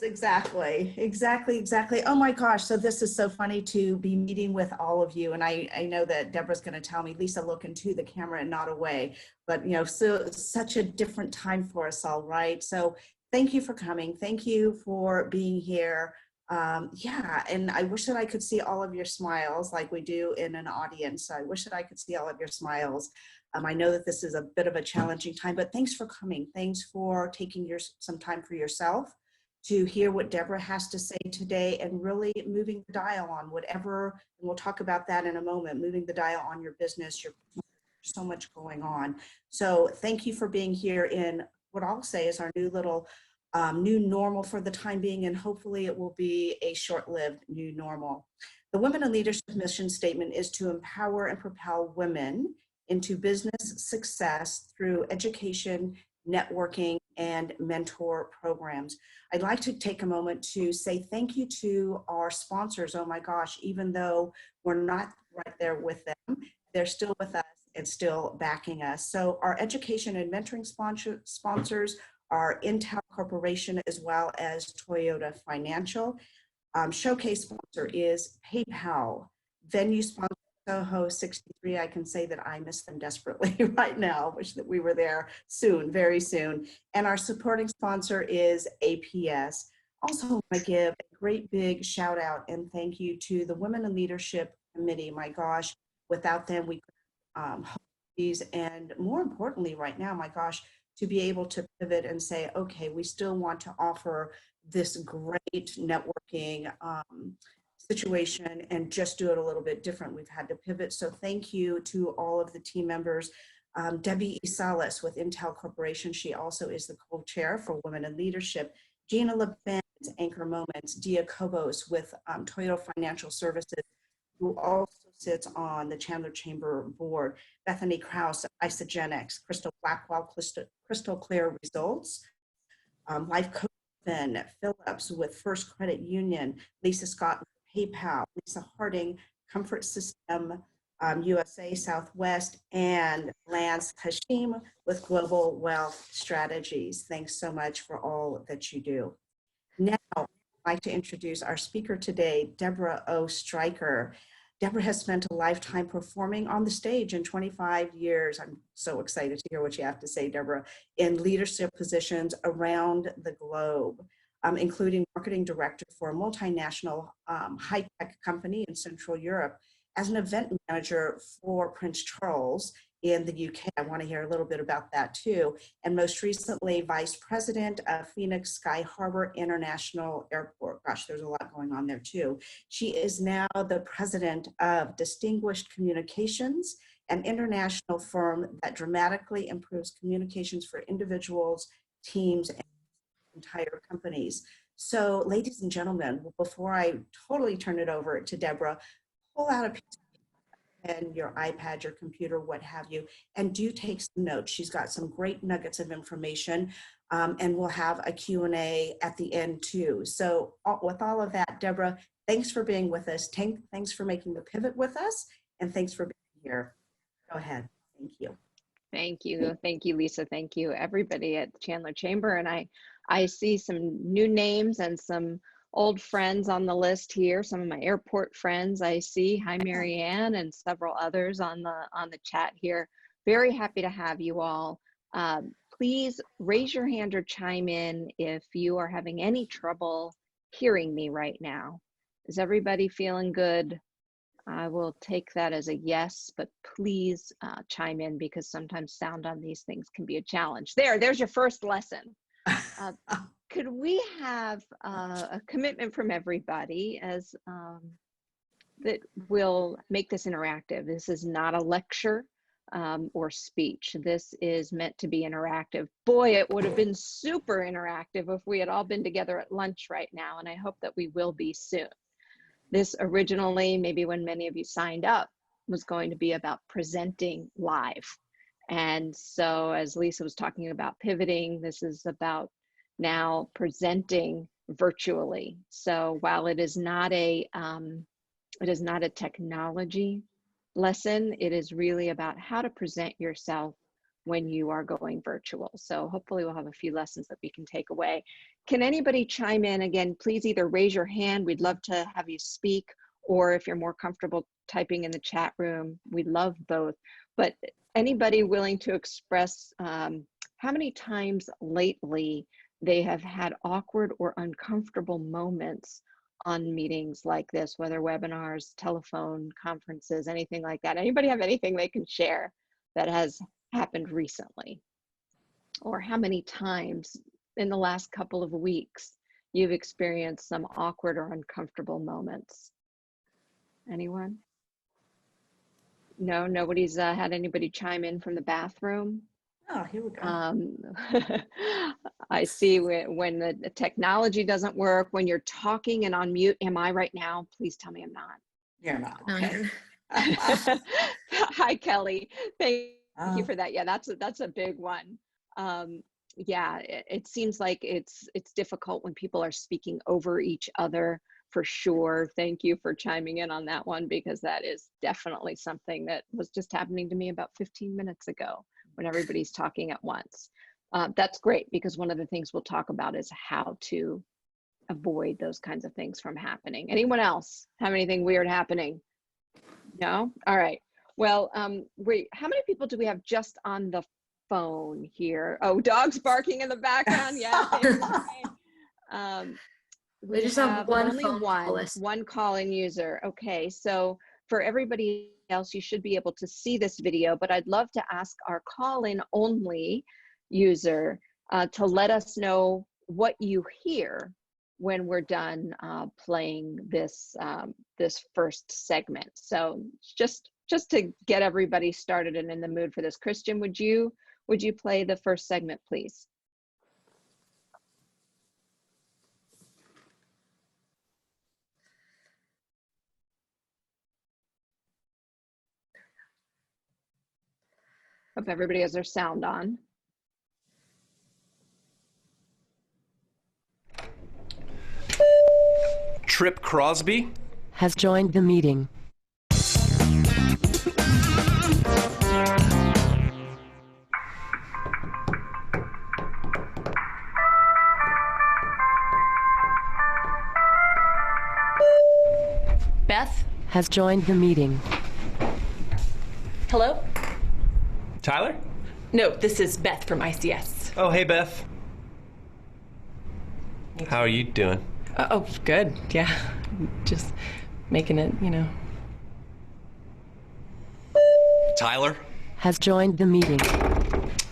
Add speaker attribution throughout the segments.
Speaker 1: Exactly. Oh my gosh. So this is so funny to be meeting with all of you. And I know that Deborah's going to tell me, Lisa, look into the camera and not away. But, you know, so such a different time for us all, right? So thank you for coming. Thank you for being here. Yeah, and I wish that I could see all of your smiles like we do in an audience. I wish that I could see all of your smiles. I know that this is a bit of a challenging time, but thanks for coming. Thanks for taking some time for yourself to hear what Deborah has to say today and really moving the dial on whatever, and we'll talk about that in a moment, moving the dial on your business, so much going on. So thank you for being here in what I'll say is our new little new normal for the time being, and hopefully it will be a short-lived new normal. The Women in Leadership mission statement is to empower and propel women into business success through education, networking, and mentor programs. I'd like to take a moment to say thank you to our sponsors. Oh my gosh, even though we're not right there with them, they're still with us and still backing us. So our education and mentoring sponsors are Intel Corporation as well as Toyota Financial. Showcase sponsor is PayPal. Venue sponsor Soho 63. I can say that I miss them desperately right now. Wish that we were there soon, very soon. And our supporting sponsor is APS. Also, I give a great big shout out and thank you to the Women in Leadership Committee. My gosh, without them, we could host these, and more importantly, right now, my gosh, to be able to pivot and say, okay, we still want to offer this great networking situation and just do it a little bit different. We've had to pivot. So thank you to all of the team members. Debbie Salas with Intel Corporation. She also is the co-chair for Women in Leadership. Gina LeBenz, Anchor Moments. Dia Kobos with Toyota Financial Services, who also sits on the Chandler Chamber Board. Bethany Krause, Isogenics. Crystal Blackwell, Crystal Clear Results. Life Coach Ben Phillips with First Credit Union. Lisa Scott with PayPal. Lisa Harding, Comfort System USA Southwest, and Lance Hashim with Global Wealth Strategies. Thanks so much for all that you do. Now, I'd like to introduce our speaker today, Deborah Ostreicher. Deborah has spent a lifetime performing on the stage in 25 years. I'm so excited to hear what you have to say, Deborah, in leadership positions around the globe, including marketing director for a multinational high-tech company in Central Europe, as an event manager for Prince Charles in the UK. I want to hear a little bit about that too. And most recently, vice president of Phoenix Sky Harbor International Airport. Gosh, there's a lot going on there too. She is now the president of Distinguished Communications, an international firm that dramatically improves communications for individuals, teams, and entire companies. So ladies and gentlemen, before I totally turn it over to Deborah, pull out a piece of pen, your iPad, your computer, what have you, and do take some notes. She's got some great nuggets of information, and we'll have a Q&A at the end too. So with all of that, Deborah, thanks for being with us. Thanks for making the pivot with us, and thanks for being here. Go ahead. Thank you.
Speaker 2: Thank you, Lisa. Thank you, everybody at the Chandler Chamber. And I see some new names and some old friends on the list here, some of my airport friends I see. Hi, Marianne, and several others on the chat here. Very happy to have you all. Please raise your hand or chime in if you are having any trouble hearing me right now. Is everybody feeling good? I will take that as a yes, but please chime in, because sometimes sound on these things can be a challenge. There's your first lesson. Could we have a commitment from everybody as that will make this interactive? This is not a lecture or speech. This is meant to be interactive. Boy, it would have been super interactive if we had all been together at lunch right now, and I hope that we will be soon. This originally, maybe when many of you signed up, was going to be about presenting live. And so as Lisa was talking about pivoting, this is about now presenting virtually. So while it is not a technology lesson, it is really about how to present yourself when you are going virtual. So hopefully we'll have a few lessons that we can take away. Can anybody chime in? Again, please either raise your hand, we'd love to have you speak, or if you're more comfortable typing in the chat room, we love both. But anybody willing to express how many times lately they have had awkward or uncomfortable moments on meetings like this, whether webinars, telephone conferences, anything like that? Anybody have anything they can share that has happened recently? Or how many times in the last couple of weeks you've experienced some awkward or uncomfortable moments? Anyone? No, nobody's had anybody chime in from the bathroom.
Speaker 1: Oh, here we go.
Speaker 2: I see when the technology doesn't work, when you're talking and on mute. Am I right now? Please tell me I'm not.
Speaker 1: You're not.
Speaker 2: Okay. Hi, Kelly. Thank you for that. Yeah, that's a big one. Yeah, it seems like it's difficult when people are speaking over each other, for sure. Thank you for chiming in on that one, because that is definitely something that was just happening to me about 15 minutes ago when everybody's talking at once. That's great, because one of the things we'll talk about is how to avoid those kinds of things from happening. Anyone else have anything weird happening? No? All right. Well, how many people do we have just on the phone here? Oh, dogs barking in the background. Yeah.
Speaker 3: We just have one
Speaker 2: only
Speaker 3: phone call list.
Speaker 2: one calling user. Okay, so for everybody else, you should be able to see this video, but I'd love to ask our call-in only user to let us know what you hear when we're done playing this this first segment. So just to get everybody started and in the mood for this, Christian, would you play the first segment, please? Hope everybody has their sound on.
Speaker 4: Trip Crosby
Speaker 5: has joined the meeting.
Speaker 6: Beth
Speaker 5: has joined the meeting.
Speaker 6: Hello?
Speaker 4: Tyler?
Speaker 6: No, this is Beth from ICS.
Speaker 4: Oh, hey, Beth. How are you doing?
Speaker 6: Oh, good. Yeah. Just making it, you know.
Speaker 4: Tyler?
Speaker 5: Has joined the meeting.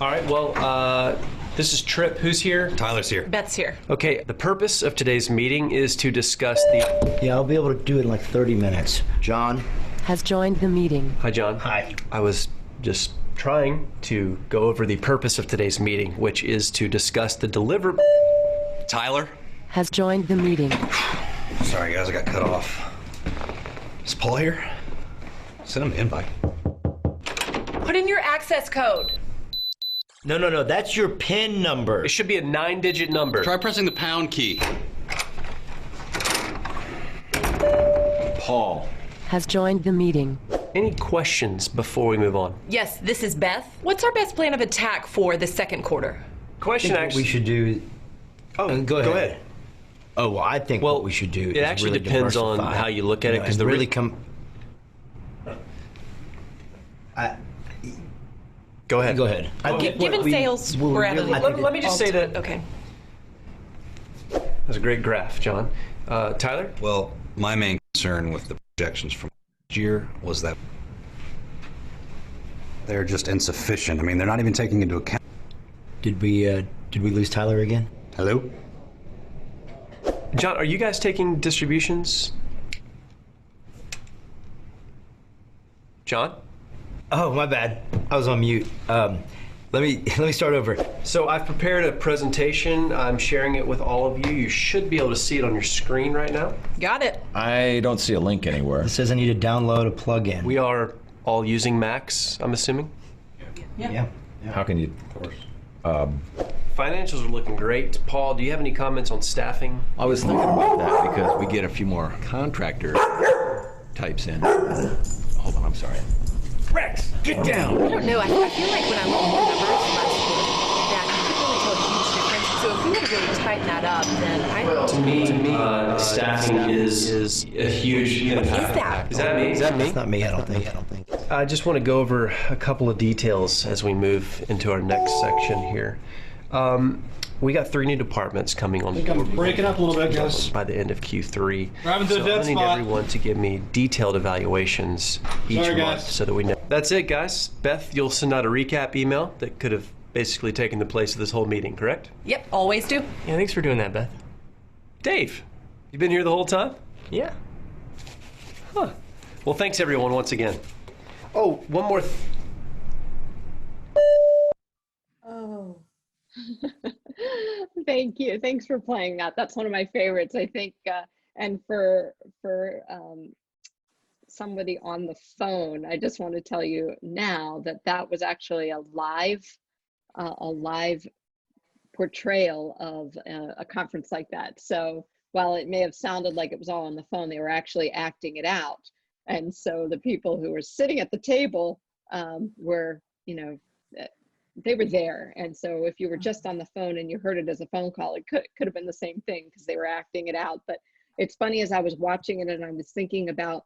Speaker 4: All right, well, this is Trip. Who's here?
Speaker 7: Tyler's here.
Speaker 6: Beth's here.
Speaker 4: Okay, the purpose of today's meeting is to discuss the...
Speaker 8: Yeah, I'll be able to do it in like 30 minutes. John?
Speaker 5: Has joined the meeting.
Speaker 4: Hi, John.
Speaker 8: Hi.
Speaker 4: I was just trying to go over the purpose of today's meeting, which is to discuss the
Speaker 7: Tyler?
Speaker 5: Has joined the meeting.
Speaker 7: Sorry, guys, I got cut off. Is Paul here? Send him an invite.
Speaker 6: Put in your access code.
Speaker 8: No, that's your PIN number.
Speaker 4: It should be a 9-digit number.
Speaker 7: Try pressing the pound key. Paul.
Speaker 5: Has joined the meeting.
Speaker 4: Any questions before we move on?
Speaker 6: Yes, this is Beth. What's our best plan of attack for the second quarter?
Speaker 4: Question
Speaker 8: What
Speaker 4: actually...
Speaker 8: we should do...
Speaker 4: Oh,
Speaker 8: go ahead. Oh, well, I think
Speaker 4: Well,
Speaker 8: what we should do
Speaker 4: it
Speaker 8: is
Speaker 4: actually
Speaker 8: really
Speaker 4: depends on
Speaker 8: diversify,
Speaker 4: how you look at it, 'cause
Speaker 8: and
Speaker 4: the
Speaker 8: really come...
Speaker 4: Go ahead.
Speaker 8: Go ahead. I think
Speaker 6: Given
Speaker 8: what we-
Speaker 6: sales,
Speaker 8: what we
Speaker 6: we're at
Speaker 8: really-
Speaker 4: Let me just say that...
Speaker 6: Okay.
Speaker 4: That was a great graph, John. Tyler?
Speaker 7: Well, my main concern with the projections from last year was that they're just insufficient. I mean, they're not even taking into account...
Speaker 8: Did we lose Tyler again?
Speaker 7: Hello?
Speaker 4: John, are you guys taking distributions? John?
Speaker 8: Oh, my bad. I was on mute. Let me start over.
Speaker 4: So I've prepared a presentation. I'm sharing it with all of you. You should be able to see it on your screen right now.
Speaker 6: Got it.
Speaker 9: I don't see a link anywhere.
Speaker 8: It says I need to download a plugin.
Speaker 4: We are all using Macs, I'm assuming.
Speaker 8: Yeah.
Speaker 9: How can you? Of course.
Speaker 4: Financials are looking great. Paul, do you have any comments on staffing?
Speaker 9: I was thinking about that because we get a few more contractor types in. Hold on, I'm sorry.
Speaker 7: Rex, get down.
Speaker 6: I don't know. I feel like when I look at the numbers last week, that you could really tell a huge difference. So if we were to really tighten that up, then I
Speaker 4: To me, staffing is a huge impact. Is that me?
Speaker 7: It's not me, I don't think.
Speaker 4: I just want to go over a couple of details as we move into our next section here. We got 3 new departments coming on board.
Speaker 3: I'm breaking up a little bit, guys.
Speaker 4: By the end of Q3.
Speaker 3: Driving to a
Speaker 4: So
Speaker 3: dead
Speaker 4: I need
Speaker 3: spot.
Speaker 4: everyone to give me detailed evaluations each
Speaker 3: Sorry,
Speaker 4: month
Speaker 3: guys.
Speaker 4: so that we know. That's it, guys. Beth, you'll send out a recap email that could have basically taken the place of this whole meeting, correct?
Speaker 6: Yep, always do.
Speaker 10: Yeah, thanks for doing that, Beth.
Speaker 4: Dave, you been here the whole time?
Speaker 10: Yeah.
Speaker 4: Huh. Well, thanks everyone once again. Oh, one more.
Speaker 1: Oh.
Speaker 2: Thank you. Thanks for playing that. That's one of my favorites, I think. And for somebody on the phone, I just want to tell you now that that was actually a live portrayal of a conference like that. So while it may have sounded like it was all on the phone, they were actually acting it out. And so the people who were sitting at the table were, you know, they were there. And so if you were just on the phone and you heard it as a phone call, it could have been the same thing because they were acting it out. But it's funny, as I was watching it and I was thinking about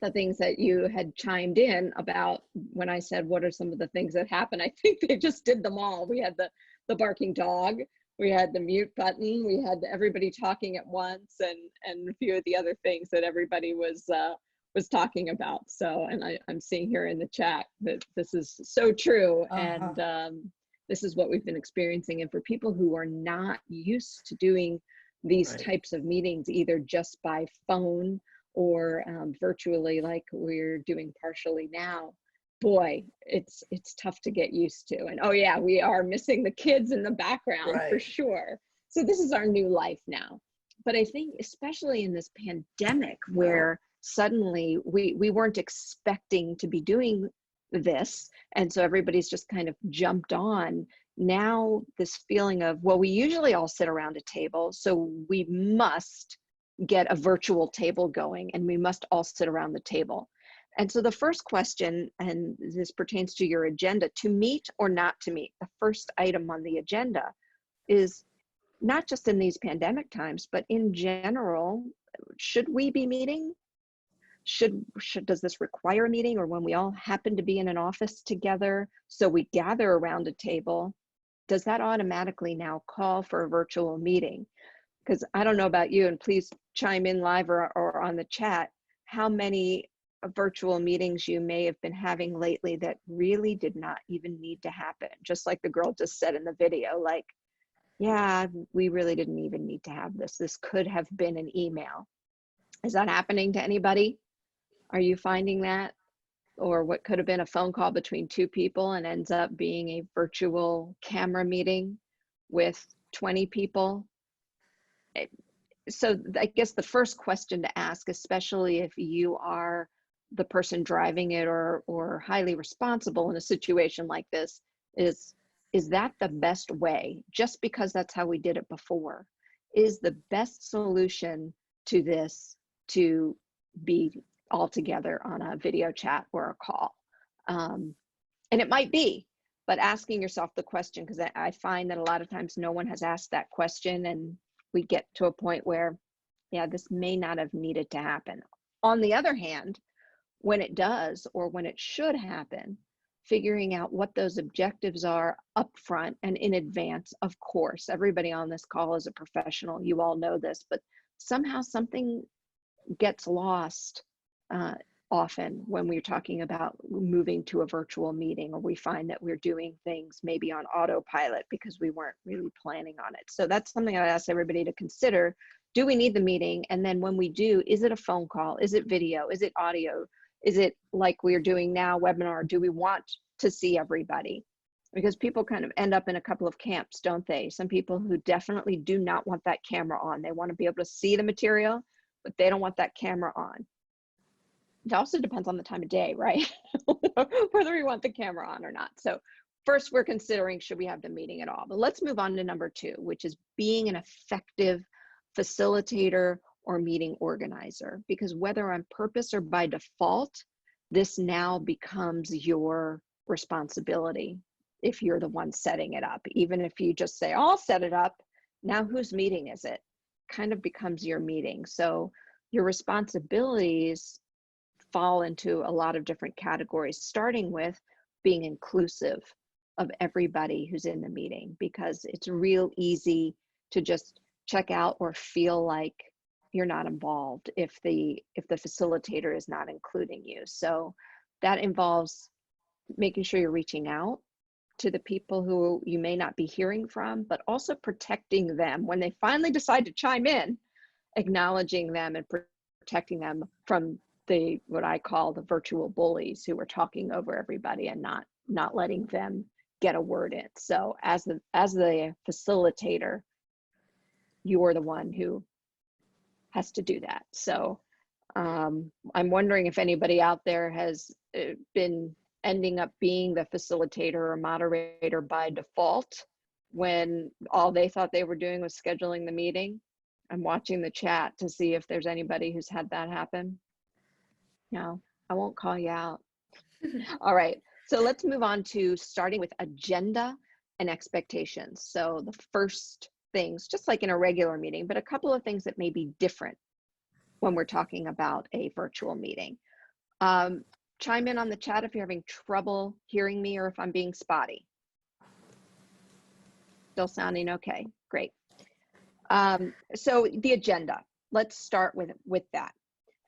Speaker 2: the things that you had chimed in about when I said, what are some of the things that happen? I think they just did them all. We had the barking dog, we had the mute button, we had everybody talking at once, and a few of the other things that everybody was talking about. So, and I'm seeing here in the chat that this is so true. And this is what we've been experiencing. And for people who are not used to doing these types of meetings, either just by phone or virtually, like we're doing partially now, boy, it's tough to get used to. And oh yeah, we are missing the kids in the background for sure. So this is our new life now. But I think especially in this pandemic where suddenly we weren't expecting to be doing this, and so everybody's just kind of jumped on. Now this feeling of, well, we usually all sit around a table, so we must get a virtual table going and we must all sit around the table. And so the first question, and this pertains to your agenda, to meet or not to meet, the first item on the agenda is not just in these pandemic times, but in general, should we be meeting? Does this require a meeting, or when we all happen to be in an office together, so we gather around a table, does that automatically now call for a virtual meeting? Because I don't know about you, and please chime in live or on the chat, how many virtual meetings you may have been having lately that really did not even need to happen. Just like the girl just said in the video, like, yeah, we really didn't even need to have this. This could have been an email. Is that happening to anybody? Are you finding that? Or what could have been a phone call between 2 people and ends up being a virtual camera meeting with 20 people? So I guess the first question to ask, especially if you are the person driving it or highly responsible in a situation like this, is that the best way? Just because that's how we did it before, is the best solution to this to be all together on a video chat or a call? And it might be, but asking yourself the question, because I find that a lot of times no one has asked that question, and we get to a point where, yeah, this may not have needed to happen. On the other hand, when it does, or when it should happen, figuring out what those objectives are up front and in advance. Of course, everybody on this call is a professional, you all know this, but somehow something gets lost often when we're talking about moving to a virtual meeting, or we find that we're doing things maybe on autopilot because we weren't really planning on it. So that's something I ask everybody to consider. Do we need the meeting? And then when we do, is it a phone call? Is it video? Is it audio? Is it like we're doing now, webinar? Do we want to see everybody? Because people kind of end up in a couple of camps, don't they? Some people who definitely do not want that camera on. They want to be able to see the material, but they don't want that camera on. It also depends on the time of day, right? Whether we want the camera on or not. So first we're considering, should we have the meeting at all? But let's move on to number 2, which is being an effective facilitator or meeting organizer. Because whether on purpose or by default, this now becomes your responsibility if you're the one setting it up. Even if you just say, I'll set it up, now whose meeting is it? Kind of becomes your meeting. So your responsibilities fall into a lot of different categories, starting with being inclusive of everybody who's in the meeting, because it's real easy to just check out or feel like you're not involved if the facilitator is not including you. So that involves making sure you're reaching out to the people who you may not be hearing from, but also protecting them when they finally decide to chime in, acknowledging them and protecting them from the, what I call the virtual bullies who are talking over everybody and not letting them get a word in. So as the facilitator, you're the one who has to do that. So I'm wondering if anybody out there has been ending up being the facilitator or moderator by default when all they thought they were doing was scheduling the meeting. I'm watching the chat to see if there's anybody who's had that happen. No, I won't call you out. All right, so let's move on to starting with agenda and expectations. So the first things, just like in a regular meeting, but a couple of things that may be different when we're talking about a virtual meeting. Chime in on the chat if you're having trouble hearing me or if I'm being spotty. Still sounding okay, great. So the agenda, let's start with that.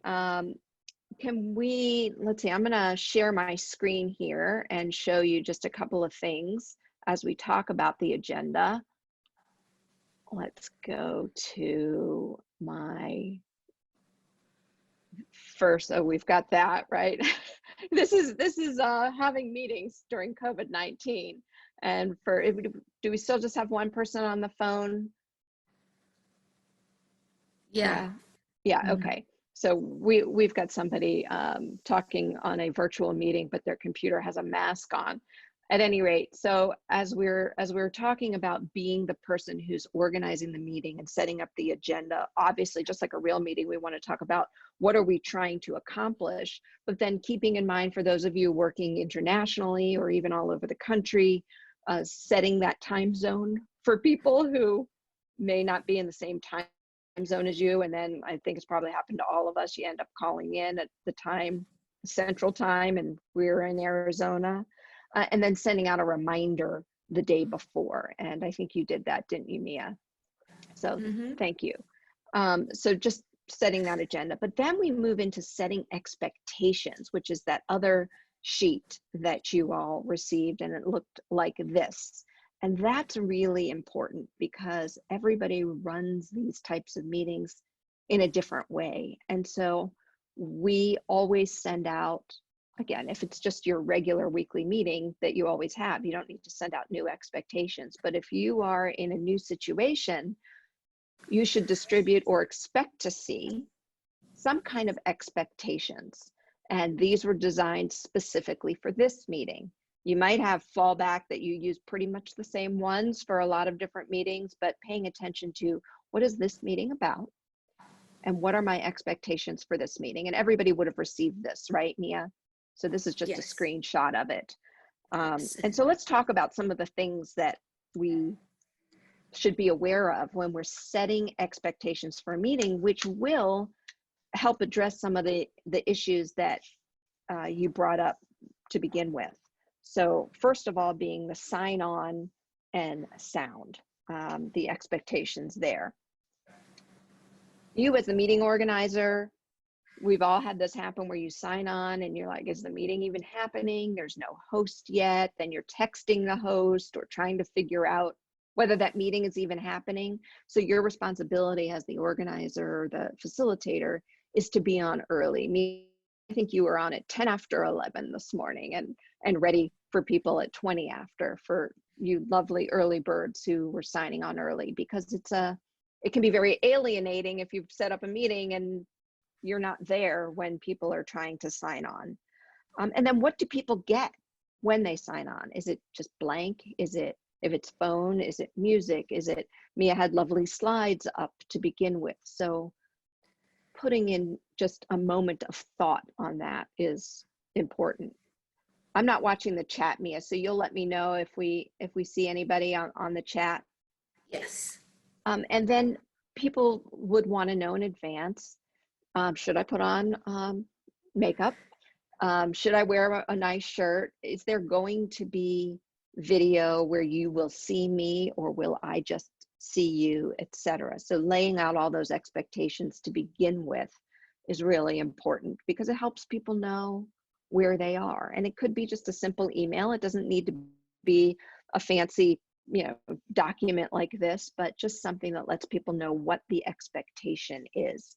Speaker 2: Can we, let's see, I'm gonna share my screen here and show you just a couple of things as we talk about the agenda. Let's go to my first, oh, we've got that, right? This is having meetings during COVID-19. And do we still just have one person on the phone? Yeah, okay. So we've got somebody talking on a virtual meeting, but their computer has a mask on. At any rate, so as we're talking about being the person who's organizing the meeting and setting up the agenda, obviously, just like a real meeting, we want to talk about what are we trying to accomplish, but then keeping in mind for those of you working internationally or even all over the country, setting that time zone for people who may not be in the same time zone as you. And then I think it's probably happened to all of us. You end up calling in at the time, Central Time, and we're in Arizona. And then sending out a reminder the day before. And I think you did that, didn't you, Mia? So thank you. So just setting that agenda. But then we move into setting expectations, which is that other sheet that you all received, and it looked like this. And that's really important because everybody runs these types of meetings in a different way. And so we always send out, again, if it's just your regular weekly meeting that you always have, you don't need to send out new expectations. But if you are in a new situation, you should distribute or expect to see some kind of expectations. And these were designed specifically for this meeting. You might have fallback that you use pretty much the same ones for a lot of different meetings, but paying attention to what is this meeting about? And what are my expectations for this meeting? And everybody would have received this, right, Mia? So this is just a screenshot of it. And so let's talk about some of the things that we should be aware of when we're setting expectations for a meeting, which will help address some of the issues that you brought up to begin with. So first of all, being the sign on and sound, the expectations there. You as the meeting organizer, we've all had this happen where you sign on and you're like, is the meeting even happening? There's no host yet. Then you're texting the host or trying to figure out whether that meeting is even happening. So your responsibility as the organizer or the facilitator is to be on early. I think you were on at 10 after 11 this morning and ready for people at 20 after, for you lovely early birds who were signing on early, because it can be very alienating if you've set up a meeting and you're not there when people are trying to sign on. And then what do people get when they sign on? Is it just blank? Is it, if it's phone, is it music? Is it, Mia had lovely slides up to begin with. So putting in just a moment of thought on that is important. I'm not watching the chat, Mia, so you'll let me know if we see anybody on the chat.
Speaker 1: Yes.
Speaker 2: And then people would want to know in advance, should I put on makeup? Should I wear a nice shirt? Is there going to be video where you will see me, or will I just see you, etc.? So laying out all those expectations to begin with is really important, because it helps people know where they are. And it could be just a simple email. It doesn't need to be a fancy, document like this, but just something that lets people know what the expectation is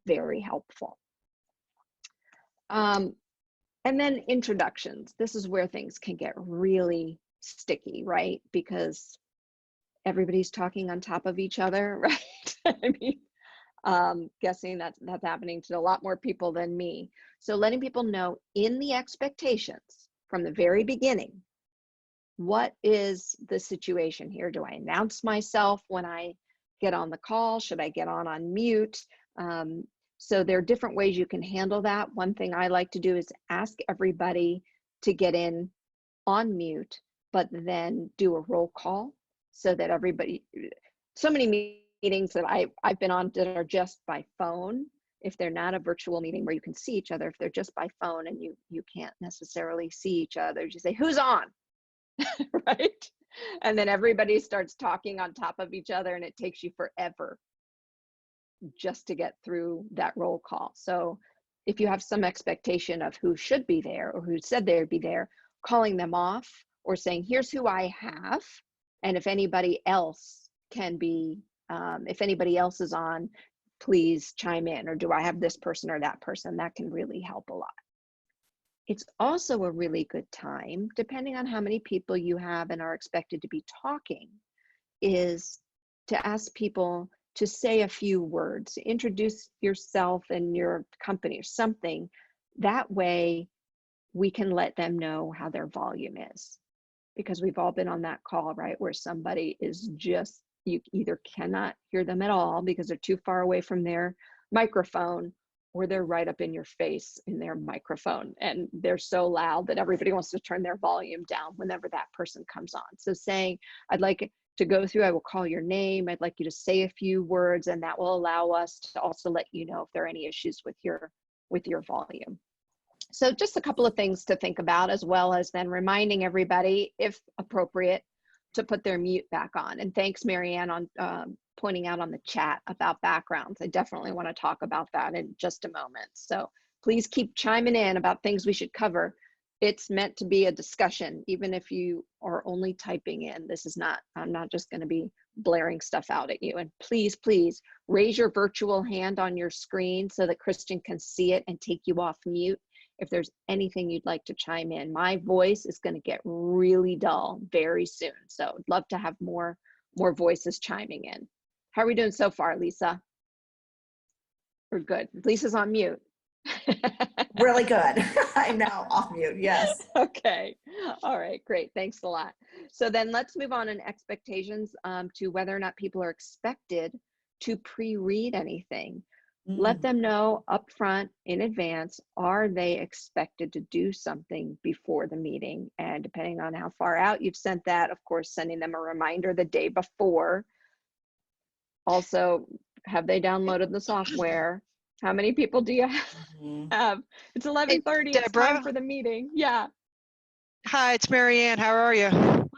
Speaker 2: very helpful. And then introductions. This is where things can get really sticky, right? Because everybody's talking on top of each other, right? I mean, guessing that's happening to a lot more people than me. So letting people know in the expectations from the very beginning, what is the situation here? Do I announce myself when I get on the call? Should I get on mute? So there are different ways you can handle that. One thing I like to do is ask everybody to get in on mute, but then do a roll call so that everybody, so many meetings that I've been on that are just by phone. If they're not a virtual meeting where you can see each other, if they're just by phone and you can't necessarily see each other, you say, who's on? Right? And then everybody starts talking on top of each other, and it takes you forever just to get through that roll call. So if you have some expectation of who should be there or who said they would be there, calling them off or saying, here's who I have, and if anybody else can be, if anybody else is on, please chime in, or do I have this person or that person? That can really help a lot. It's also a really good time, depending on how many people you have and are expected to be talking, is to ask people to say a few words, introduce yourself and your company or something. That way we can let them know how their volume is, because we've all been on that call, right, where somebody is just, you either cannot hear them at all because they're too far away from their microphone, or they're right up in your face in their microphone and they're so loud that everybody wants to turn their volume down whenever that person comes on. So saying, I'd like to go through, I will call your name, I'd like you to say a few words, and that will allow us to also let you know if there are any issues with your volume. So just a couple of things to think about, as well as then reminding everybody, if appropriate, to put their mute back on. And thanks, Marianne, on pointing out on the chat about backgrounds. I definitely want to talk about that in just a moment. So please keep chiming in about things we should cover. It's meant to be a discussion, even if you are only typing in. This is not, I'm not just going to be blaring stuff out at you. And please, please raise your virtual hand on your screen so that Kristen can see it and take you off mute if there's anything you'd like to chime in. My voice is going to get really dull very soon, so I'd love to have more voices chiming in. How are we doing so far, Lisa? We're good. Lisa's on mute.
Speaker 1: Really good. I'm now off mute, yes.
Speaker 2: Okay. All right, great. Thanks a lot. So then let's move on in expectations to whether or not people are expected to pre-read anything. Let them know up front in advance, are they expected to do something before the meeting? And depending on how far out you've sent that, of course, sending them a reminder the day before. Also, have they downloaded the software? How many people do you have? It's 11:30. It's time for the meeting. Yeah.
Speaker 3: Hi, it's Marianne. How are you?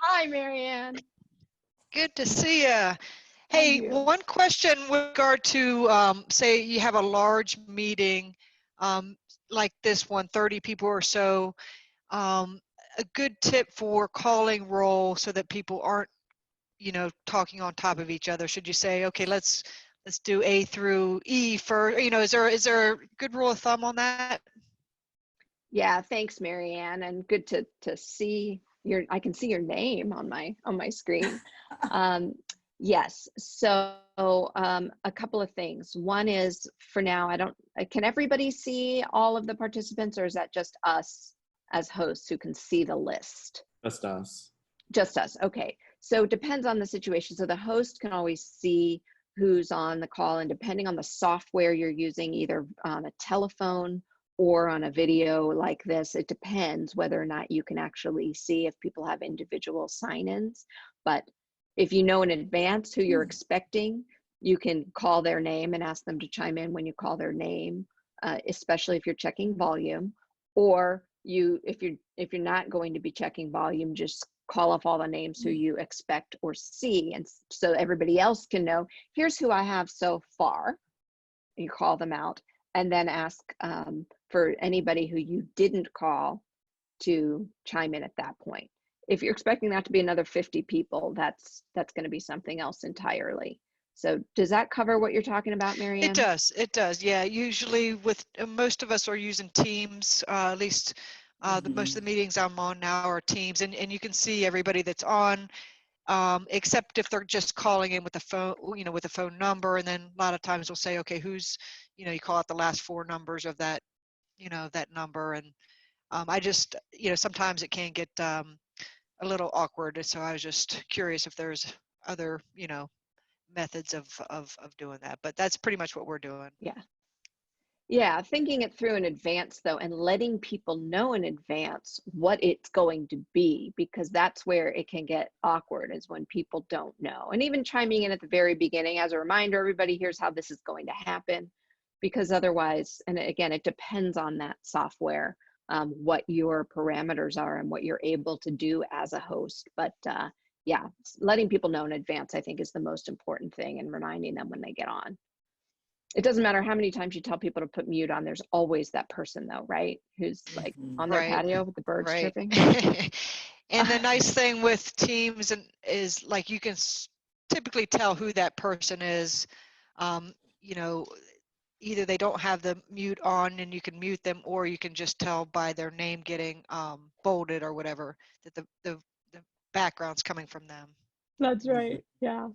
Speaker 2: Hi, Marianne.
Speaker 3: Good to see you. Hey, one question with regard to, say you have a large meeting like this one, 30 people or so. A good tip for calling roll so that people aren't, talking on top of each other. Should you say, okay, let's do A through E first? Is there a good rule of thumb on that?
Speaker 2: Yeah, thanks, Marianne, and good to see I can see your name on my screen. Yes, so a couple of things. One is, for now, can everybody see all of the participants, or is that just us as hosts who can see the list?
Speaker 10: Just us.
Speaker 2: Just us, okay. So it depends on the situation. So the host can always see who's on the call, and depending on the software you're using, either on a telephone or on a video like this. It depends whether or not you can actually see if people have individual sign-ins. But if you know in advance who you're expecting, you can call their name and ask them to chime in when you call their name, especially if you're checking volume. Or if you're not going to be checking volume, just call off all the names who you expect or see, and so everybody else can know, here's who I have so far. You call them out, and then ask for anybody who you didn't call to chime in at that point. If you're expecting that to be another 50 people, that's going to be something else entirely. So does that cover what you're talking about, Marianne?
Speaker 3: It does. Yeah, usually with most of us are using Teams, at least most of the meetings I'm on now are Teams, and you can see everybody that's on, except if they're just calling in with the phone, with the phone number. And then a lot of times we'll say, okay, who's, you call out the last 4 numbers of that, that number. And I just, sometimes it can get a little awkward. So I was just curious if there's other, methods of doing that, but that's pretty much what we're doing.
Speaker 2: Yeah, thinking it through in advance though, and letting people know in advance what it's going to be, because that's where it can get awkward, is when people don't know. And even chiming in at the very beginning as a reminder, everybody, here's how this is going to happen, because otherwise, and again, it depends on that software, what your parameters are and what you're able to do as a host. But yeah, letting people know in advance, I think, is the most important thing, and reminding them when they get on. It doesn't matter how many times you tell people to put mute on, there's always that person though, right? Who's like on their patio with the birds chirping.
Speaker 3: And the nice thing with Teams is like, you can typically tell who that person is. Either they don't have the mute on and you can mute them, or you can just tell by their name getting bolded or whatever that the background's coming from them.
Speaker 2: That's right. Yeah.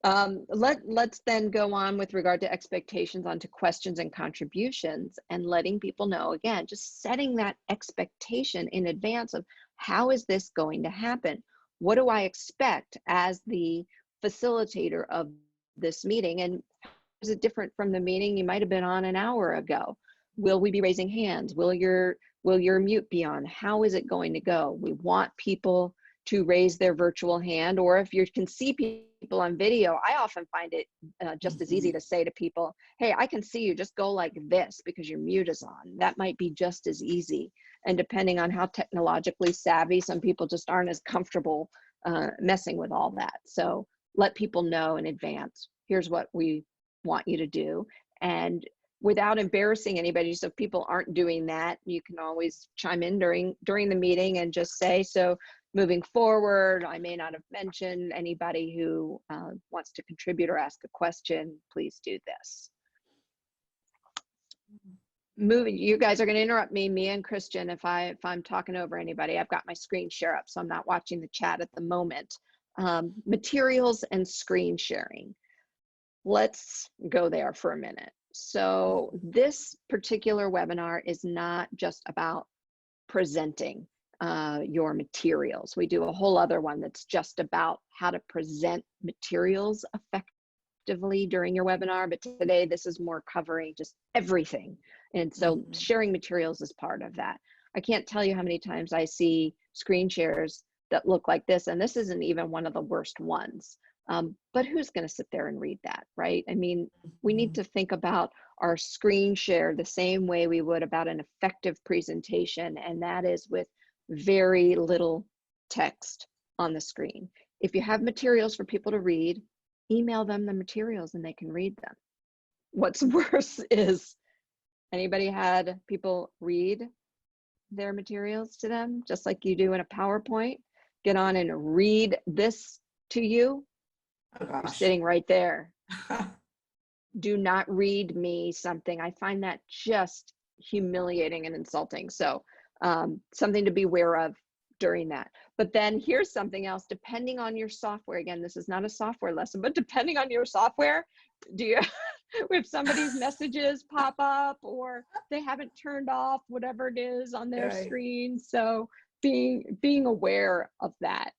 Speaker 2: Let's then go on with regard to expectations onto questions and contributions, and letting people know, again, just setting that expectation in advance of how is this going to happen? What do I expect as the facilitator of this meeting? And is it different from the meeting you might have been on an hour ago? Will we be raising hands? Will your mute be on? How is it going to go? We want people to raise their virtual hand, or if you can see people on video, I often find it just as easy to say to people, hey, I can see you, just go like this because your mute is on. That might be just as easy. And depending on how technologically savvy, some people just aren't as comfortable messing with all that. So let people know in advance, here's what we want you to do. And without embarrassing anybody, so if people aren't doing that, you can always chime in during the meeting and just say, so moving forward, I may not have mentioned anybody who wants to contribute or ask a question, please do this. You guys are going to interrupt me and Christian if I'm talking over anybody. I've got my screen share up, so I'm not watching the chat at the moment. Materials and screen sharing. Let's go there for a minute. So this particular webinar is not just about presenting your materials. We do a whole other one that's just about how to present materials effectively during your webinar, but today this is more covering just everything. And so sharing materials is part of that. I can't tell you how many times I see screen shares that look like this, and this isn't even one of the worst ones. But who's going to sit there and read that, right? I mean, we need to think about our screen share the same way we would about an effective presentation, and that is with very little text on the screen. If you have materials for people to read, email them the materials and they can read them. What's worse is, anybody had people read their materials to them, just like you do in a PowerPoint? Get on and read this to you.
Speaker 1: Oh, gosh.
Speaker 2: You're sitting right there. Do not read me something. I find that just humiliating and insulting. So something to be aware of during that. But then here's something else, depending on your software. Again, this is not a software lesson, but depending on your software, if somebody's messages pop up or they haven't turned off whatever it is on their screen. So being aware of that,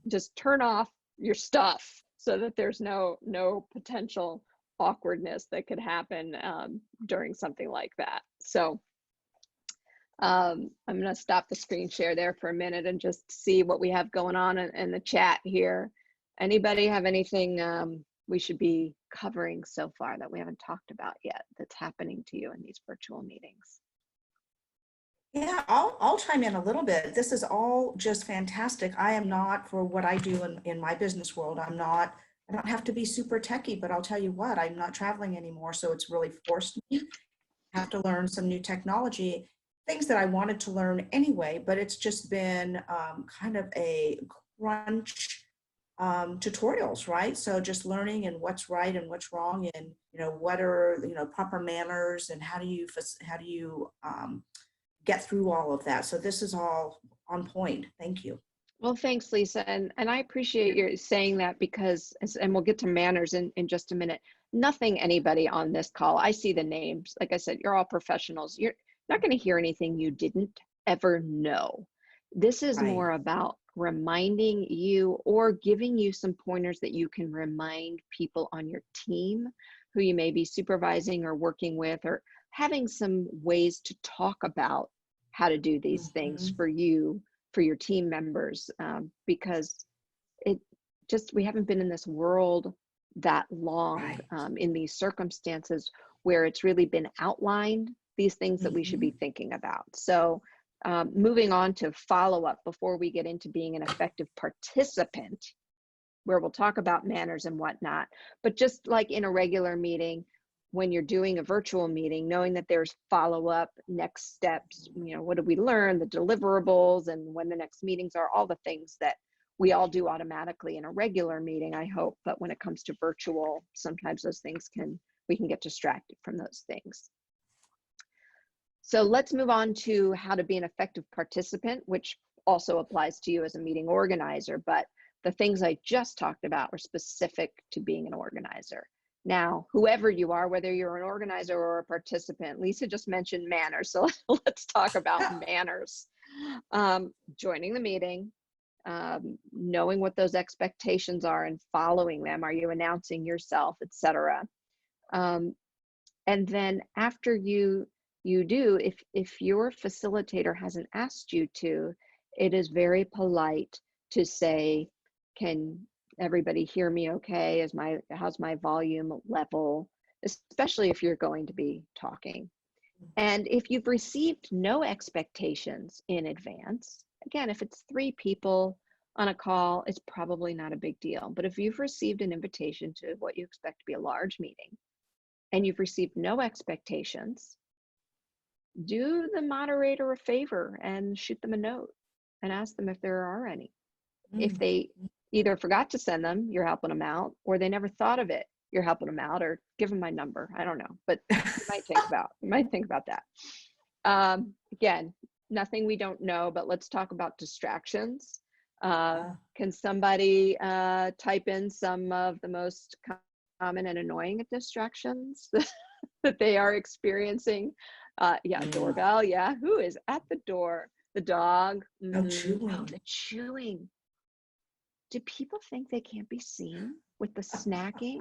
Speaker 2: just turn off your stuff so that there's no potential awkwardness that could happen during something like that. So I'm going to stop the screen share there for a minute and just see what we have going on in the chat here. Anybody have anything we should be covering so far that we haven't talked about yet that's happening to you in these virtual meetings?
Speaker 1: Yeah, I'll chime in a little bit. This is all just fantastic. I am not, for what I do in my business world, I don't have to be super techie, but I'll tell you what, I'm not traveling anymore. So it's really forced me. I have to learn some new technology, things that I wanted to learn anyway, but it's just been kind of a crunch tutorials, right? So just learning and what's right and what's wrong, and what are proper manners, and how do you get through all of that. So this is all on point. Thank you.
Speaker 2: Well, thanks, Lisa. And I appreciate your saying that, because, and we'll get to manners in just a minute. Nothing anybody on this call, I see the names. Like I said, you're all professionals. You're not going to hear anything you didn't ever know. This is
Speaker 1: Right.
Speaker 2: more about reminding you, or giving you some pointers that you can remind people on your team who you may be supervising or working with, or having some ways to talk about how to do these things for you, for your team members, because we haven't been in this world that long,
Speaker 1: Right.
Speaker 2: in these circumstances where it's really been outlined, these things that we should be thinking about. So moving on to follow-up before we get into being an effective participant, where we'll talk about manners and whatnot. But just like in a regular meeting, when you're doing a virtual meeting, knowing that there's follow-up, next steps, what did we learn, the deliverables, and when the next meetings are, all the things that we all do automatically in a regular meeting, I hope. But when it comes to virtual, sometimes those things we can get distracted from those things. So let's move on to how to be an effective participant, which also applies to you as a meeting organizer, but the things I just talked about are specific to being an organizer. Now, whoever you are, whether you're an organizer or a participant, Lisa just mentioned manners, so let's talk about manners. Joining the meeting, knowing what those expectations are and following them. Are you announcing yourself, etc.? And then after you do, if your facilitator hasn't asked you to, it is very polite to say, can everybody hear me okay? How's my volume level? Especially if you're going to be talking. And if you've received no expectations in advance, again, if it's 3 people on a call, it's probably not a big deal. But if you've received an invitation to what you expect to be a large meeting, and you've received no expectations, do the moderator a favor and shoot them a note and ask them if there are any. If they either forgot to send them, you're helping them out, or they never thought of it, you're helping them out, or give them my number. I don't know, but you might think about that. Again, nothing we don't know, but let's talk about distractions. Can somebody type in some of the most common and annoying distractions that they are experiencing? Yeah, doorbell. Yeah, who is at the door? The dog.
Speaker 1: Chewing.
Speaker 2: Oh, the chewing. Do people think they can't be seen with the snacking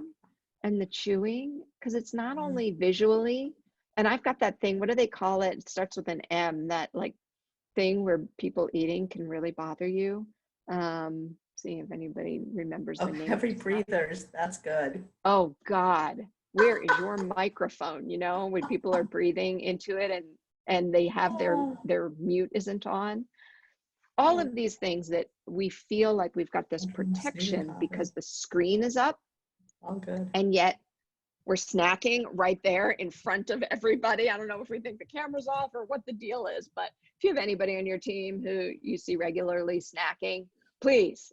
Speaker 2: and the chewing? Because it's not only visually, and I've got that thing, what do they call it? It starts with an M, that like thing where people eating can really bother you. Seeing if anybody remembers the name.
Speaker 1: Heavy breathers, that's good.
Speaker 2: Oh God, where is your microphone? When people are breathing into it and they have their mute isn't on. All of these things that we feel like we've got this protection because the screen is up.
Speaker 1: All good.
Speaker 2: And yet we're snacking right there in front of everybody. I don't know if we think the camera's off or what the deal is, but if you have anybody on your team who you see regularly snacking, please,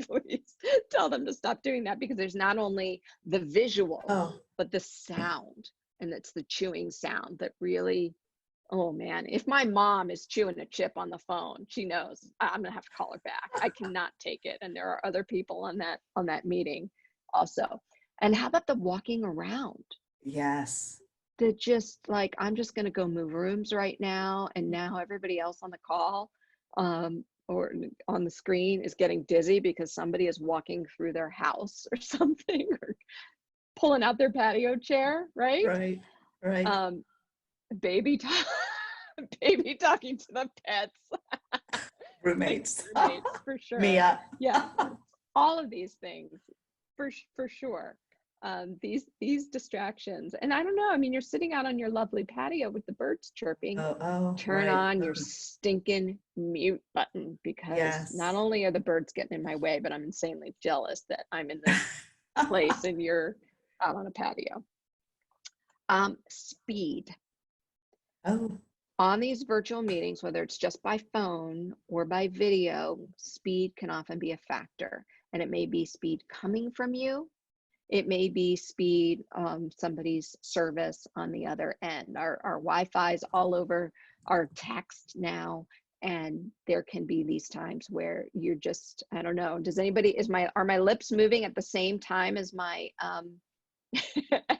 Speaker 2: please tell them to stop doing that, because there's not only the visual, but the sound, and it's the chewing sound that really, oh man, if my mom is chewing a chip on the phone, she knows I'm gonna have to call her back. I cannot take it. And there are other people on that meeting also. And how about the walking around?
Speaker 1: Yes.
Speaker 2: That just like, I'm just gonna go move rooms right now, and now everybody else on the call or on the screen is getting dizzy because somebody is walking through their house or something, or pulling out their patio chair, right?
Speaker 1: Right.
Speaker 2: Baby baby talking to the pets.
Speaker 1: Roommates.
Speaker 2: Roommates, for sure.
Speaker 1: Mia.
Speaker 2: Yeah, all of these things, for sure. These distractions, and I don't know. I mean, you're sitting out on your lovely patio with the birds chirping. Turn
Speaker 1: Right.
Speaker 2: on your stinking mute button, because not only are the birds getting in my way, but I'm insanely jealous that I'm in this place and you're out on a patio. Speed. On these virtual meetings, whether it's just by phone or by video, speed can often be a factor. And it may be speed coming from you. It may be speed, somebody's service on the other end. Our Wi-Fi's all over our text now. And there can be these times where you're just, I don't know, does anybody, are my lips moving at the same time as my,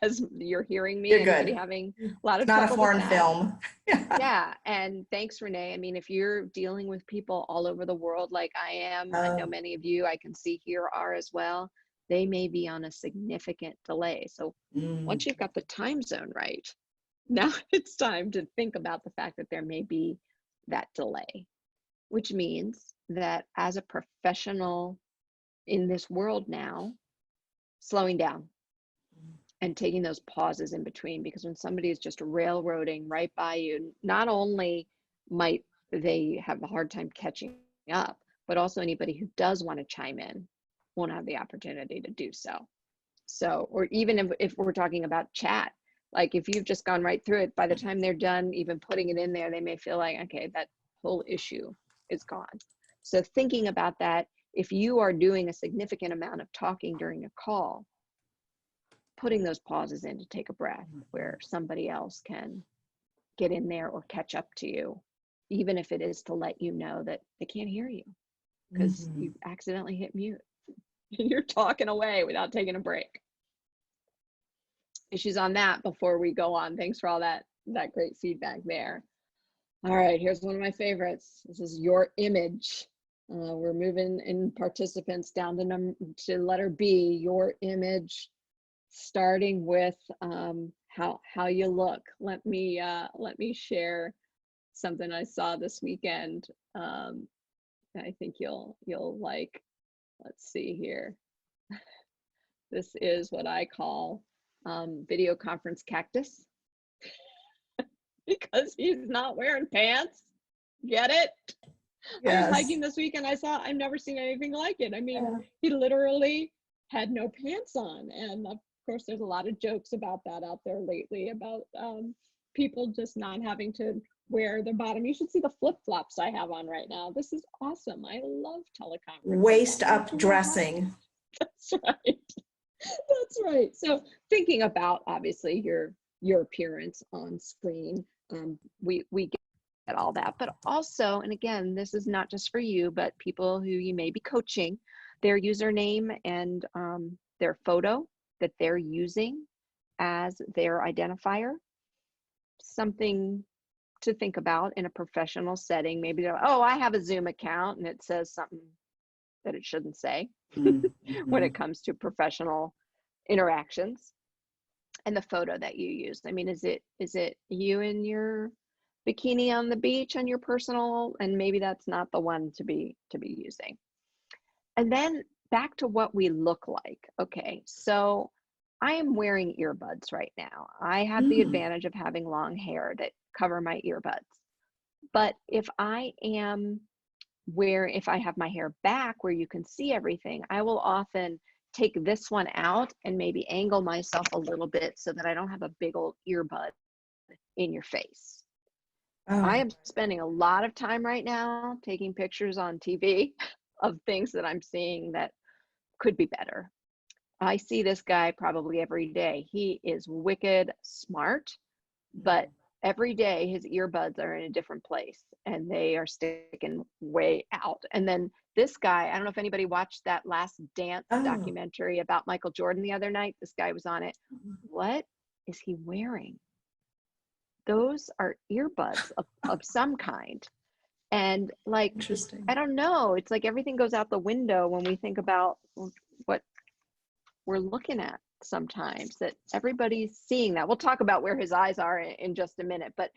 Speaker 2: as you're hearing me?
Speaker 1: You're
Speaker 2: Anybody
Speaker 1: good.
Speaker 2: having a lot of
Speaker 1: Not
Speaker 2: trouble
Speaker 1: a foreign
Speaker 2: with that?
Speaker 1: film.
Speaker 2: Yeah, and thanks, Renee. I mean, if you're dealing with people all over the world like I am, I know many of you I can see here are as well, they may be on a significant delay. So once you've got the time zone right, now it's time to think about the fact that there may be that delay, which means that as a professional in this world now, slowing down and taking those pauses in between, because when somebody is just railroading right by you, not only might they have a hard time catching up, but also anybody who does want to chime in won't have the opportunity to do so. So, or even if we're talking about chat, like if you've just gone right through it, by the time they're done even putting it in there, they may feel like, okay, that whole issue is gone. So thinking about that, if you are doing a significant amount of talking during a call, putting those pauses in to take a breath where somebody else can get in there or catch up to you, even if it is to let you know that they can't hear you because you accidentally hit mute. You're talking away without taking a break. Issues on that before we go on. Thanks for all that great feedback there. All right, here's one of my favorites. This is your image. We're moving in participants down to letter B, your image, starting with how you look. Let me share something I saw this weekend. I think you'll like. Let's see here. This is what I call video conference cactus because he's not wearing pants. Get it? Yes. I was hiking this weekend. I've never seen anything like it. I mean, he literally had no pants on. And of course, there's a lot of jokes about that out there lately about people just not having to wear their bottom. You should see the flip-flops I have on right now. This is awesome. I love teleconference.
Speaker 1: Waist up dressing.
Speaker 2: That's right. That's right. So thinking about obviously your appearance on screen, we get all that, but also, and again, this is not just for you, but people who you may be coaching, their username and their photo that they're using as their identifier, something to think about in a professional setting. Maybe they're, oh, I have a Zoom account and it says something that it shouldn't say when it comes to professional interactions. And the photo that you used. I mean, is it you in your bikini on the beach on your personal, and maybe that's not the one to be using. And then back to what we look like. Okay, so I am wearing earbuds right now. I have the advantage of having long hair that cover my earbuds. But if I have my hair back where you can see everything, I will often take this one out and maybe angle myself a little bit so that I don't have a big old earbud in your face. I am spending a lot of time right now taking pictures on TV of things that I'm seeing that could be better. I see this guy probably every day. He is wicked smart, but every day his earbuds are in a different place and they are sticking way out. And then this guy, I don't know if anybody watched that Last Dance documentary about Michael Jordan the other night. This guy was on it. What is he wearing? Those are earbuds of some kind. And like, I don't know. It's like everything goes out the window when we think about what we're looking at sometimes, that everybody's seeing that. We'll talk about where his eyes are in just a minute, but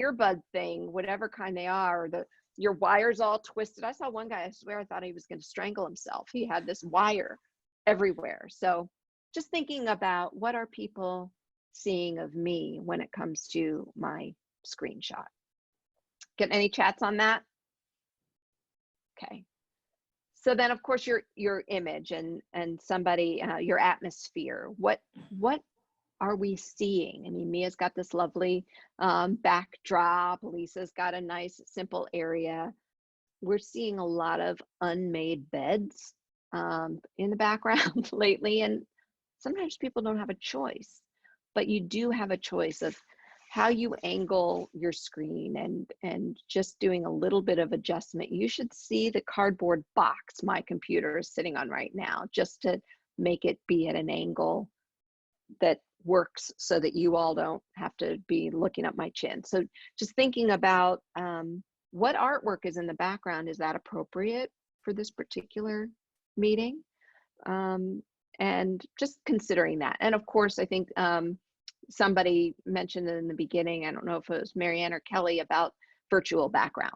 Speaker 2: earbud thing, whatever kind they are, your wire's all twisted. I saw one guy, I swear I thought he was going to strangle himself. He had this wire everywhere. So just thinking about, what are people seeing of me when it comes to my screenshot? Get any chats on that? Okay. So then, of course, your image and somebody, your atmosphere. What are we seeing? I mean, Mia's got this lovely backdrop. Lisa's got a nice, simple area. We're seeing a lot of unmade beds in the background lately, and sometimes people don't have a choice, but you do have a choice of how you angle your screen, and just doing a little bit of adjustment. You should see the cardboard box my computer is sitting on right now, just to make it be at an angle that works so that you all don't have to be looking up my chin. So just thinking about what artwork is in the background. Is that appropriate for this particular meeting? And just considering that. And of course, I think somebody mentioned in the beginning, I don't know if it was Marianne or Kelly, about virtual backgrounds.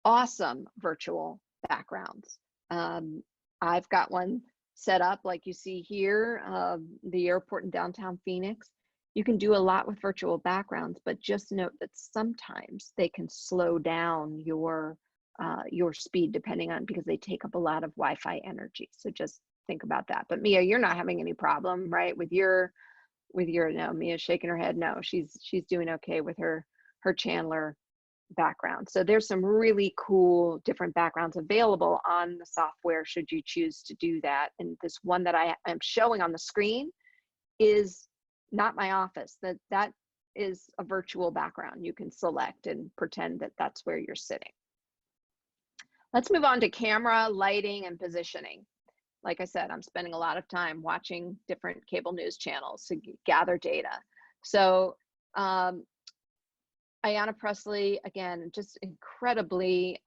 Speaker 2: Awesome virtual backgrounds. I've got one set up like you see here, the airport in downtown Phoenix. You can do a lot with virtual backgrounds, but just note that sometimes they can slow down your speed depending on, because they take up a lot of Wi-Fi energy. So just think about that. But Mia, you're not having any problem, right? No, Mia's shaking her head. No, she's doing okay with her Chandler background. So there's some really cool different backgrounds available on the software should you choose to do that. And this one that I am showing on the screen is not my office. That is a virtual background. You can select and pretend that that's where you're sitting. Let's move on to camera, lighting, and positioning. Like I said, I'm spending a lot of time watching different cable news channels to gather data. So Ayanna Pressley, again, just incredibly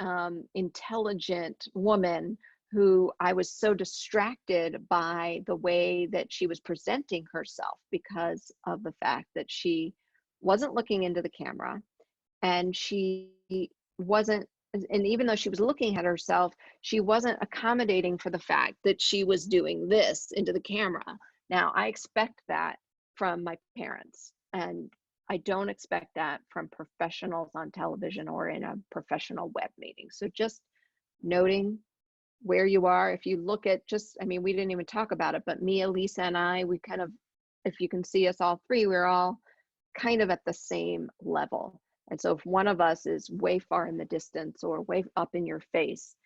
Speaker 2: intelligent woman who I was so distracted by the way that she was presenting herself because of the fact that she wasn't looking into the camera, and she wasn't, and even though she was looking at herself, she wasn't accommodating for the fact that she was doing this into the camera. Now, I expect that from my parents, and I don't expect that from professionals on television or in a professional web meeting. So just noting where you are. If you look at just, I mean, we didn't even talk about it, but Mia, Lisa, and I, we kind of, if you can see us all three, we're all kind of at the same level. And so if one of us is way far in the distance or way up in your face,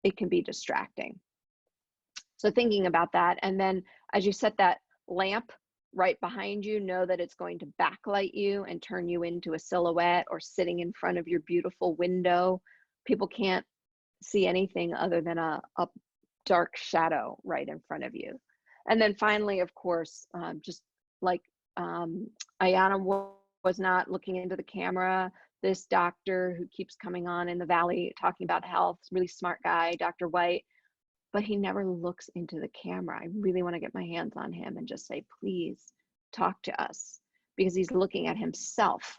Speaker 2: it can be distracting. So thinking about that, and then as you set that lamp right behind you, know that it's going to backlight you and turn you into a silhouette, or sitting in front of your beautiful window. People can't see anything other than a dark shadow right in front of you. And then finally, of course, just like Ayanna was not looking into the camera, this doctor who keeps coming on in the Valley talking about health, really smart guy, Dr. White, but he never looks into the camera. I really want to get my hands on him and just say, please talk to us, because he's looking at himself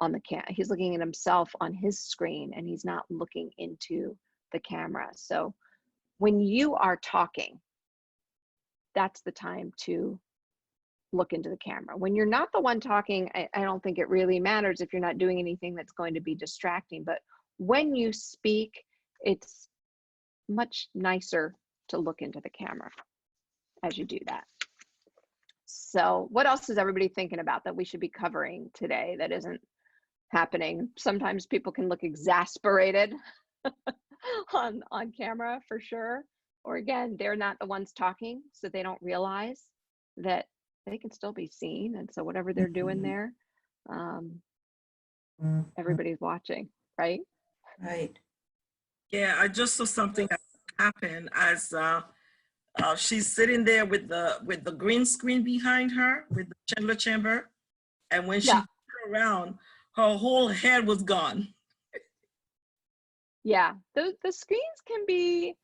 Speaker 2: on the camera. He's looking at himself on his screen, and he's not looking into the camera. So when you are talking, that's the time to look into the camera. When you're not the one talking, I don't think it really matters if you're not doing anything that's going to be distracting. But when you speak, it's much nicer to look into the camera as you do that. So what else is everybody thinking about that we should be covering today that isn't happening? Sometimes people can look exasperated on camera, for sure. Or again, they're not the ones talking, so they don't realize that they can still be seen. And so whatever they're doing there, everybody's watching, right?
Speaker 1: Right.
Speaker 10: Yeah, I just saw something happen as she's sitting there with the green screen behind her with the Chandler chamber, and when she turned around, her whole head was gone.
Speaker 2: Yeah, the screens can be,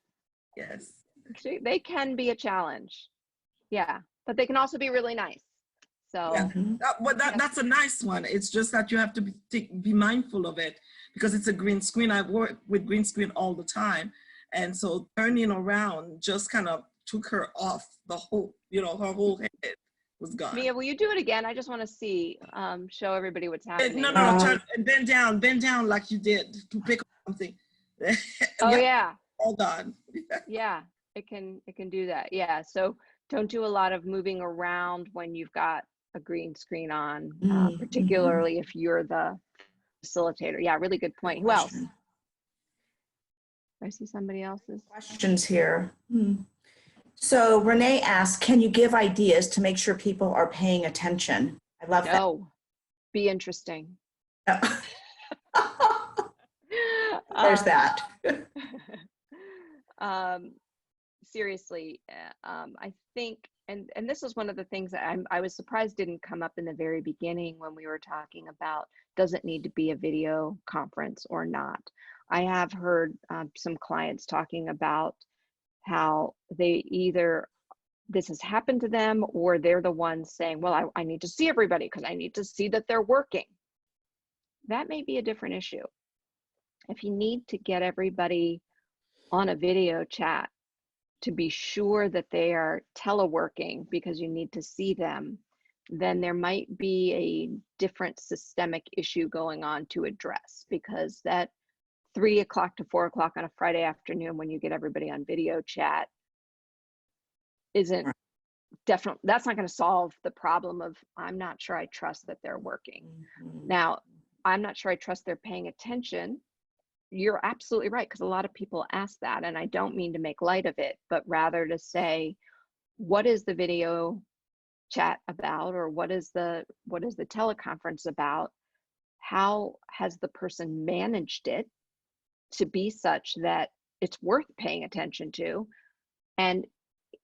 Speaker 10: yes,
Speaker 2: they can be a challenge. Yeah, but they can also be really nice. So
Speaker 10: Yeah. That's a nice one. It's just that you have to be mindful of it because it's a green screen. I work with green screen all the time. And so turning around just kind of took her off the whole, her whole head was gone.
Speaker 2: Mia, will you do it again? I just want to see, show everybody what's happening.
Speaker 10: No, turn and bend down like you did to pick up something.
Speaker 2: Oh yeah.
Speaker 10: Hold on.
Speaker 2: Yeah, it can do that. Yeah, so don't do a lot of moving around when you've got a green screen on, particularly if you're the facilitator. Yeah, really good point. Who else? I see somebody else's
Speaker 1: questions here. So Renee asked, can you give ideas to make sure people are paying attention? I love that.
Speaker 2: Oh, be interesting.
Speaker 1: There's that.
Speaker 2: Seriously, I think, and this is one of the things that I was surprised didn't come up in the very beginning when we were talking about, does it need to be a video conference or not? I have heard some clients talking about how they either, this has happened to them, or they're the ones saying, well, I need to see everybody because I need to see that they're working. That may be a different issue. If you need to get everybody on a video chat to be sure that they are teleworking because you need to see them, then there might be a different systemic issue going on to address, because that 3 o'clock to 4 o'clock on a Friday afternoon when you get everybody on video chat isn't definitely, that's not going to solve the problem of, I'm not sure I trust that they're working. Now, I'm not sure I trust they're paying attention. You're absolutely right, because a lot of people ask that, and I don't mean to make light of it, but rather to say, what is the video chat about, or what is the teleconference about? How has the person managed it to be such that it's worth paying attention to? And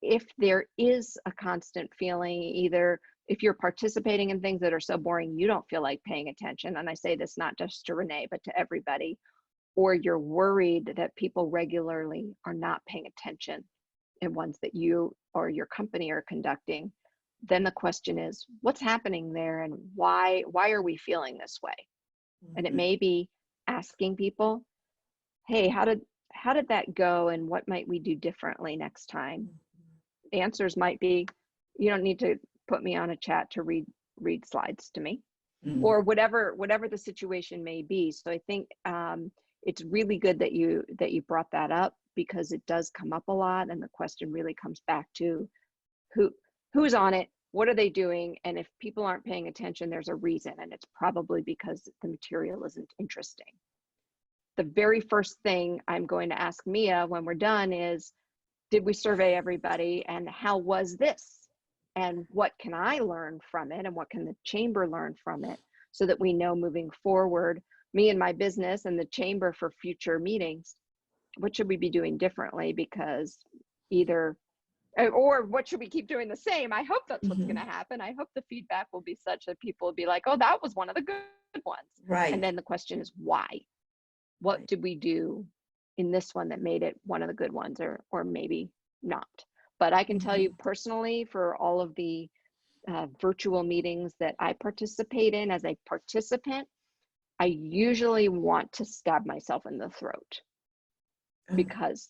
Speaker 2: if there is a constant feeling, either if you're participating in things that are so boring you don't feel like paying attention, and I say this not just to Renee but to everybody, or you're worried that people regularly are not paying attention in ones that you or your company are conducting, then the question is, what's happening there, and why are we feeling this way? And it may be asking people, hey, how did that go, and what might we do differently next time? Answers might be, you don't need to put me on a chat to read slides to me, or whatever the situation may be. So I think it's really good that you brought that up, because it does come up a lot, and the question really comes back to who's on it, what are they doing, and if people aren't paying attention, there's a reason, and it's probably because the material isn't interesting. The very first thing I'm going to ask Mia when we're done is, did we survey everybody, and how was this? And what can I learn from it, and what can the chamber learn from it, so that we know moving forward, me and my business and the chamber for future meetings, what should we be doing differently? Because either, or what should we keep doing the same? I hope that's what's going to happen. I hope the feedback will be such that people will be like, oh, that was one of the good ones.
Speaker 1: Right.
Speaker 2: And then the question is, why? What did we do in this one that made it one of the good ones, or maybe not? But I can tell you personally, for all of the virtual meetings that I participate in as a participant, I usually want to stab myself in the throat, because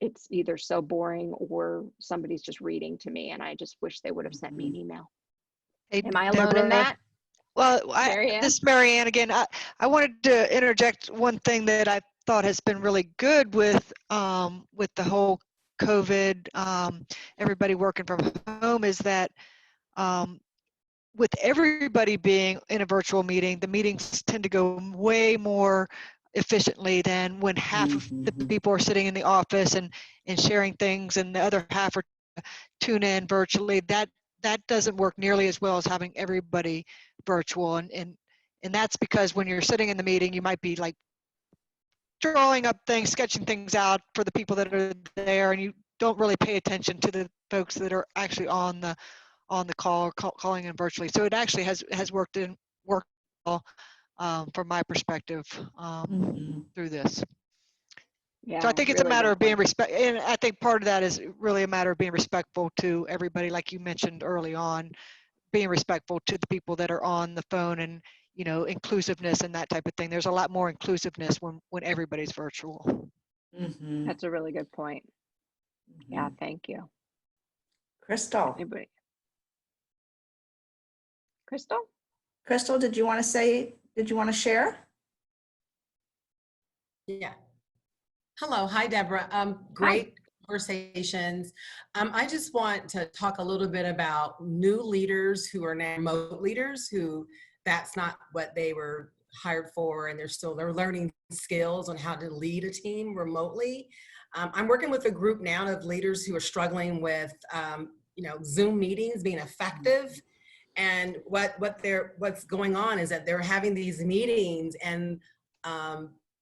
Speaker 2: it's either so boring or somebody's just reading to me, and I just wish they would have sent me an email.
Speaker 3: Hey,
Speaker 2: am I alone in that?
Speaker 3: Well, this is Marianne again. I wanted to interject one thing that I thought has been really good with the whole COVID, everybody working from home, is that with everybody being in a virtual meeting, the meetings tend to go way more efficiently than when half of the people are sitting in the office and sharing things, and the other half are tune in virtually. That doesn't work nearly as well as having everybody virtual, and that's because when you're sitting in the meeting, you might be like drawing up things, sketching things out for the people that are there, and you don't really pay attention to the folks that are actually on the call or calling in virtually. So it actually has worked well from my perspective through this.
Speaker 2: Yeah,
Speaker 3: So I think it's a
Speaker 2: really
Speaker 3: matter
Speaker 2: good
Speaker 3: of being
Speaker 2: point.
Speaker 3: and I think part of that is really a matter of being respectful to everybody, like you mentioned early on, being respectful to the people that are on the phone and, inclusiveness and that type of thing. There's a lot more inclusiveness when everybody's virtual.
Speaker 1: Mhm.
Speaker 2: That's a really good point. Yeah, thank you.
Speaker 1: Crystal.
Speaker 2: Anybody? Crystal?
Speaker 1: Crystal, did you want to share?
Speaker 11: Yeah. Hello. Hi, Deborah. Great conversations. I just want to talk a little bit about new leaders who are now remote leaders who that's not what they were hired for, and they're learning skills on how to lead a team remotely. I'm working with a group now of leaders who are struggling with Zoom meetings being effective. And what's going on is that they're having these meetings and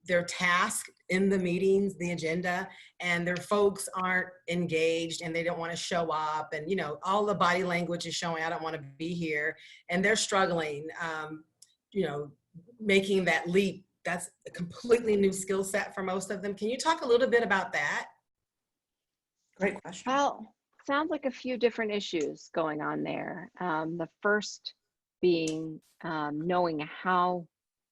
Speaker 11: their task in the meetings, the agenda, and their folks aren't engaged and they don't want to show up. And, all the body language is showing, I don't want to be here. And they're struggling, making that leap. That's a completely new skill set for most of them. Can you talk a little bit about that?
Speaker 1: Great question.
Speaker 2: Well, sounds like a few different issues going on there. The first being knowing how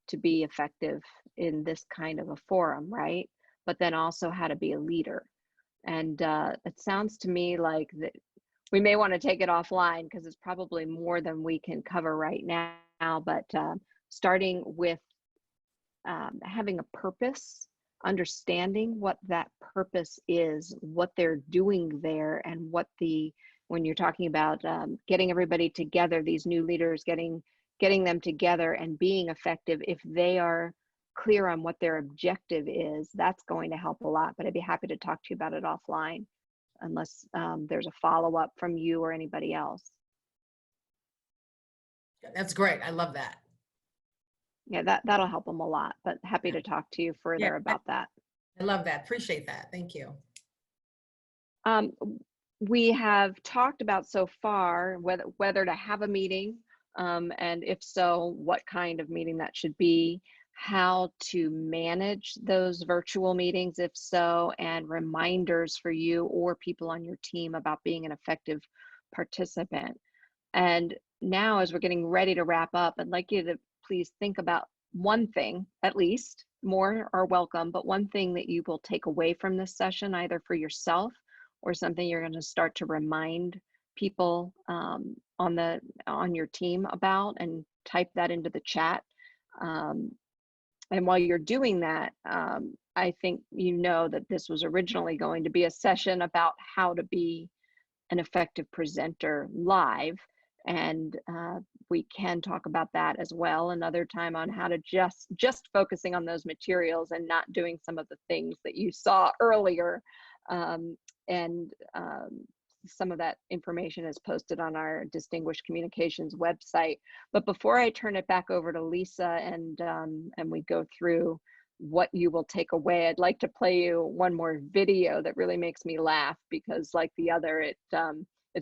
Speaker 2: to be effective in this kind of a forum, right? But then also how to be a leader. And it sounds to me like that we may want to take it offline because it's probably more than we can cover right now. But starting with having a purpose, understanding what that purpose is, what they're doing there, and when you're talking about getting everybody together, these new leaders, getting them together and being effective, if they are clear on what their objective is, that's going to help a lot. But I'd be happy to talk to you about it offline, unless there's a follow-up from you or anybody else.
Speaker 11: That's great. I love that.
Speaker 2: Yeah, that'll help them a lot, but happy to talk to you further about that.
Speaker 11: I love that. Appreciate that. Thank you.
Speaker 2: We have talked about so far whether to have a meeting, and if so, what kind of meeting that should be, how to manage those virtual meetings, if so, and reminders for you or people on your team about being an effective participant. And now, as we're getting ready to wrap up, I'd like you to please think about one thing, at least. More are welcome, but one thing that you will take away from this session, either for yourself or something you're going to start to remind people on your team about, and type that into the chat. And while you're doing that, I think that this was originally going to be a session about how to be an effective presenter live. And we can talk about that as well another time, on how to just focusing on those materials and not doing some of the things that you saw earlier. Some of that information is posted on our Distinguished Communications website. But before I turn it back over to Lisa and we go through what you will take away, I'd like to play you one more video that really makes me laugh, because like the other, it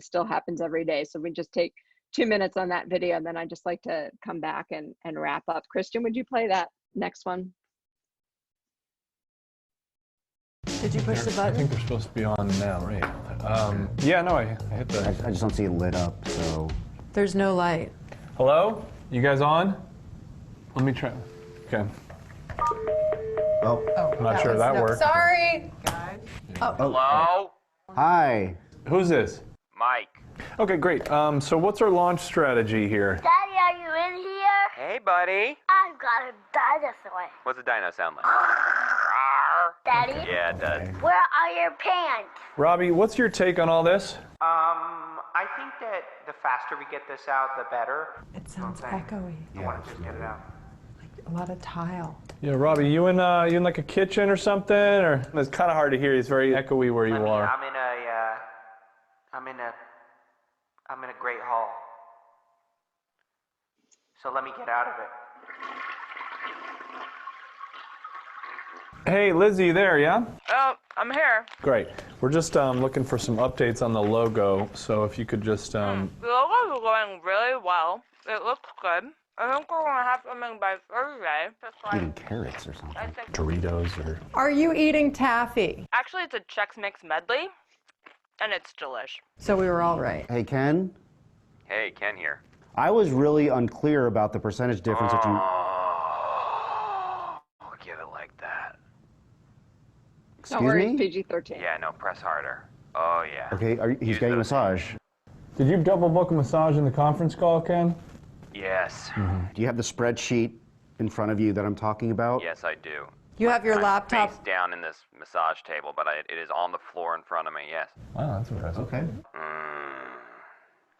Speaker 2: still happens every day. So we just take 2 minutes on that video, and then I'd just like to come back and wrap up. Christian, would you play that next one?
Speaker 12: Did you push the button?
Speaker 13: I think they're supposed to be on now, right? Yeah, no, I hit the...
Speaker 14: I just don't see it lit up, so...
Speaker 12: There's no light.
Speaker 13: Hello? You guys on? Let me try. Okay.
Speaker 14: Oh.
Speaker 13: I'm not sure that worked.
Speaker 12: Sorry! Guys.
Speaker 14: Oh.
Speaker 15: Hello?
Speaker 14: Hi.
Speaker 13: Who's this?
Speaker 15: Mike.
Speaker 13: Okay, great. So what's our launch strategy here?
Speaker 16: Daddy, are you in here?
Speaker 15: Hey, buddy.
Speaker 16: I've got a dinosaur.
Speaker 15: What's a dino sound like?
Speaker 16: Daddy?
Speaker 15: Yeah, it does.
Speaker 16: Where are your pants?
Speaker 13: Robbie, what's your take on all this?
Speaker 15: I think that the faster we get this out, the better.
Speaker 12: It sounds echoey.
Speaker 15: I want to just get it out.
Speaker 12: Like a lot of tile.
Speaker 13: Yeah, Robbie, you in like a kitchen or something? Or it's kind of hard to hear. It's very echoey where you are.
Speaker 15: I'm in a great hall. So let me get out of it.
Speaker 13: Hey, Lizzie, you there, yeah?
Speaker 17: Oh, I'm here.
Speaker 13: Great. We're just looking for some updates on the logo, so if you could just...
Speaker 17: The logo is going really well. It looks good.
Speaker 6: I think we're gonna have something by Thursday. Just like,
Speaker 14: Eating carrots or something.
Speaker 6: I think.
Speaker 13: Doritos or...
Speaker 12: Are you eating taffy?
Speaker 6: Actually, it's a Chex Mix medley, and it's delish.
Speaker 12: So we were all right.
Speaker 14: Hey, Ken,
Speaker 15: Hey, Ken here.
Speaker 14: I was really unclear about the percentage difference that you...
Speaker 15: I'll give it like that.
Speaker 14: Excuse
Speaker 2: Don't worry,
Speaker 14: me?
Speaker 2: PG-13.
Speaker 15: Yeah, no, press harder. Oh, yeah.
Speaker 14: Okay, he's getting a massage.
Speaker 13: Did you double book a massage in the conference call, Ken?
Speaker 15: Yes.
Speaker 14: Do you have the spreadsheet in front of you that I'm talking about?
Speaker 15: Yes, I do.
Speaker 12: You have your
Speaker 15: I'm
Speaker 12: laptop.
Speaker 15: face down in this massage table, but it is on the floor in front of me, yes.
Speaker 13: Wow, that's impressive.
Speaker 14: Okay.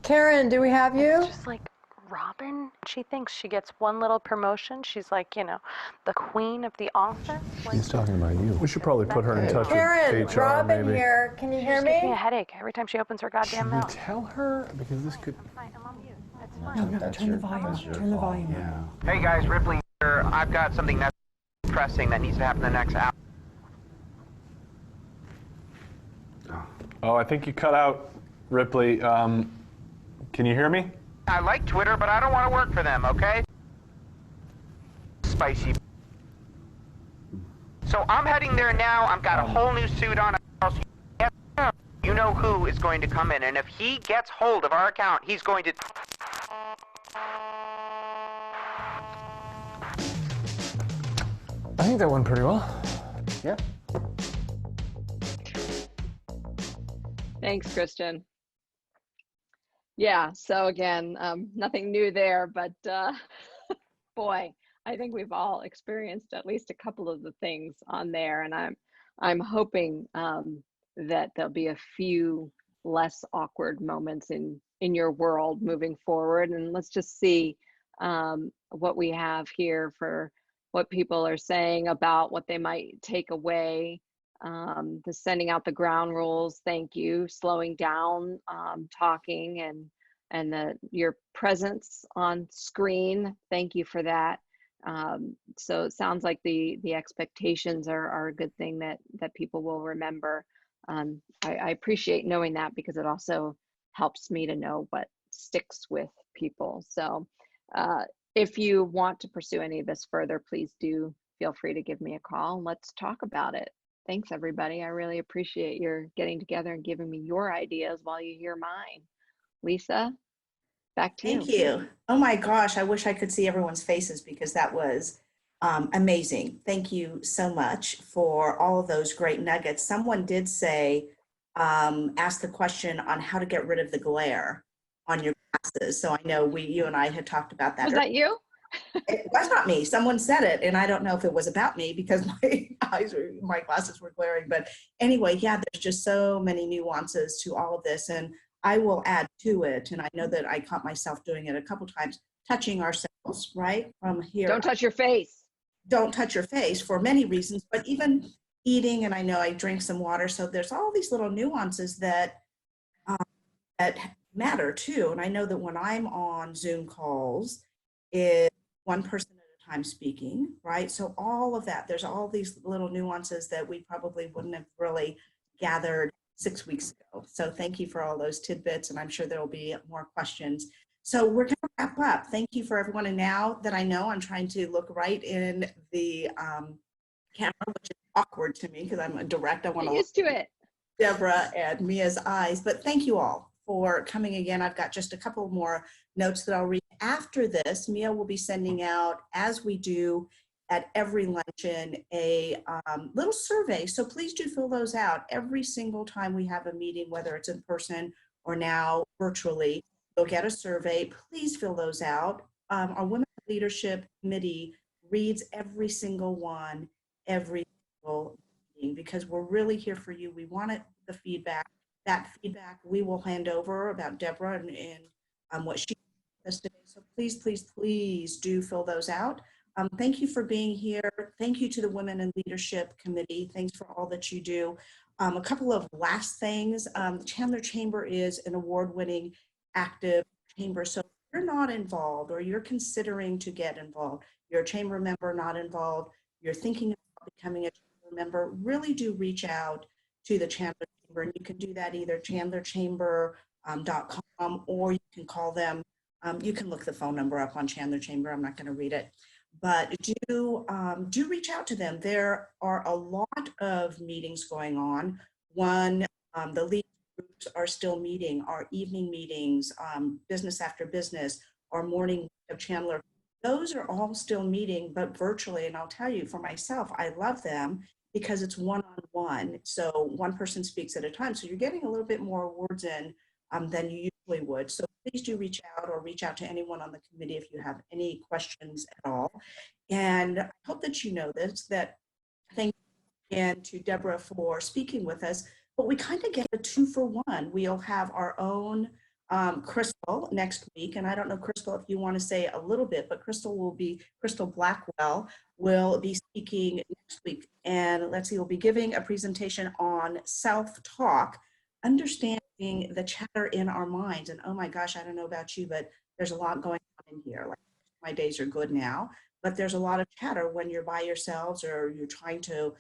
Speaker 12: Karen, do we have you?
Speaker 17: Just like Robin, she thinks she gets one little promotion. She's like, you know, the queen of the office. Like,
Speaker 13: He's talking about you. We should probably put her in touch
Speaker 12: Karen,
Speaker 13: with HR,
Speaker 12: Robin
Speaker 13: maybe.
Speaker 12: here. Can you
Speaker 17: she
Speaker 12: hear
Speaker 17: just gives me
Speaker 12: me?
Speaker 17: a headache every time she opens her goddamn
Speaker 13: Should we
Speaker 17: mouth.
Speaker 13: tell her? Because this could...
Speaker 17: I'm on mute. That's
Speaker 12: No,
Speaker 17: fine.
Speaker 12: no, turn the volume. Turn the volume.
Speaker 14: Yeah.
Speaker 15: Hey, guys, Ripley here. I've got something that's pressing that needs to happen the next hour.
Speaker 13: Oh, I think you cut out, Ripley. Can you hear me?
Speaker 15: I like Twitter, but I don't want to work for them, okay? Spicy. So I'm heading there now. I've got a whole new suit on. You know who is going to come in, and if he gets hold of our account, he's going to...
Speaker 13: I think that went pretty well.
Speaker 14: Yeah.
Speaker 2: Thanks, Christian. Yeah, so again, nothing new there, but boy, I think we've all experienced at least a couple of the things on there, and I'm hoping that there'll be a few less awkward moments in your world moving forward. And let's just see what we have here for what people are saying about what they might take away. The sending out the ground rules, thank you. Slowing down, talking, and your presence on screen, thank you for that. So it sounds like the expectations are a good thing that people will remember. I appreciate knowing that because it also helps me to know what sticks with people. So if you want to pursue any of this further, please do feel free to give me a call and let's talk about it. Thanks, everybody. I really appreciate your getting together and giving me your ideas while you hear mine. Lisa, back to you.
Speaker 1: Thank you. Oh my gosh, I wish I could see everyone's faces because that was amazing. Thank you so much for all of those great nuggets. Someone did say, ask the question on how to get rid of the glare on your glasses. So I know you and I had talked about that.
Speaker 2: Was that you?
Speaker 1: It was not me. Someone said it, and I don't know if it was about me because my glasses were glaring. But anyway, yeah, there's just so many nuances to all of this, and I will add to it. And I know that I caught myself doing it a couple times, touching ourselves, right from here.
Speaker 2: Don't touch your face.
Speaker 1: Don't touch your face for many reasons, but even eating. And I know I drink some water, so there's all these little nuances that that matter too. And I know that when I'm on Zoom calls, it's one person at a time speaking, right? So all of that, there's all these little nuances that we probably wouldn't have really gathered 6 weeks ago. So thank you for all those tidbits, and I'm sure there will be more questions. So we're going to wrap up. Thank you for everyone. And now that I know, I'm trying to look right in the camera, which is awkward to me because I'm a direct. I want to
Speaker 2: get used to it.
Speaker 1: Deborah and Mia's eyes, but thank you all for coming again. I've got just a couple more notes that I'll read. After this, Mia will be sending out, as we do at every luncheon, a little survey. So please do fill those out every single time we have a meeting, whether it's in person or now virtually. You'll get a survey. Please fill those out. Our Women Leadership Committee reads every single one, every single meeting, because we're really here for you. We want the feedback. That feedback we will hand over about Deborah and what she does today. So please, please, please do fill those out. Thank you for being here. Thank you to the Women in Leadership Committee. Thanks for all that you do. A couple of last things. The Chandler Chamber is an award-winning active chamber. So if you're not involved or you're considering to get involved, you're a chamber member not involved, you're thinking about becoming a chamber member, really do reach out to the Chandler Chamber. And you can do that either chandlerchamber.com or you can call them You can look the phone number up on Chandler Chamber. I'm not going to read it, but do reach out to them. There are a lot of meetings going on. One, the lead groups are still meeting, our evening meetings, business after business, our morning of Chandler. Those are all still meeting, but virtually. And I'll tell you, for myself, I love them because it's one-on-one. So one person speaks at a time. So you're getting a little bit more words in than you usually would. So please do reach out or reach out to anyone on the committee if you have any questions at all. And I hope that you know this, that thank you again to Deborah for speaking with us, but we kind of get a 2-for-1. We'll have our own Crystal next week. And I don't know, Crystal, if you want to say a little bit, but Crystal Blackwell will be speaking next week. And let's see, we'll be giving a presentation on self-talk, understanding the chatter in our minds. And oh my gosh, I don't know about you, but there's a lot going on in here. Like, my days are good now, but there's a lot of chatter when you're by yourselves or you're trying to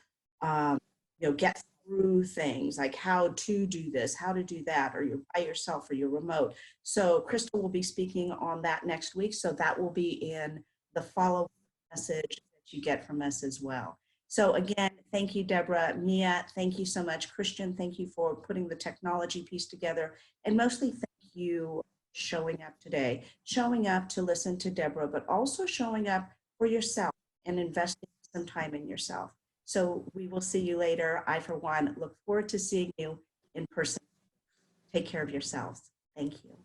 Speaker 1: get through things, like how to do this, how to do that, or you're by yourself or you're remote. So Crystal will be speaking on that next week. So that will be in the follow-up message that you get from us as well. So again, thank you, Deborah. Mia, thank you so much. Christian, thank you for putting the technology piece together. And mostly thank you showing up today, showing up to listen to Deborah, but also showing up for yourself and investing some time in yourself. So we will see you later. I, for one, look forward to seeing you in person. Take care of yourselves. Thank you.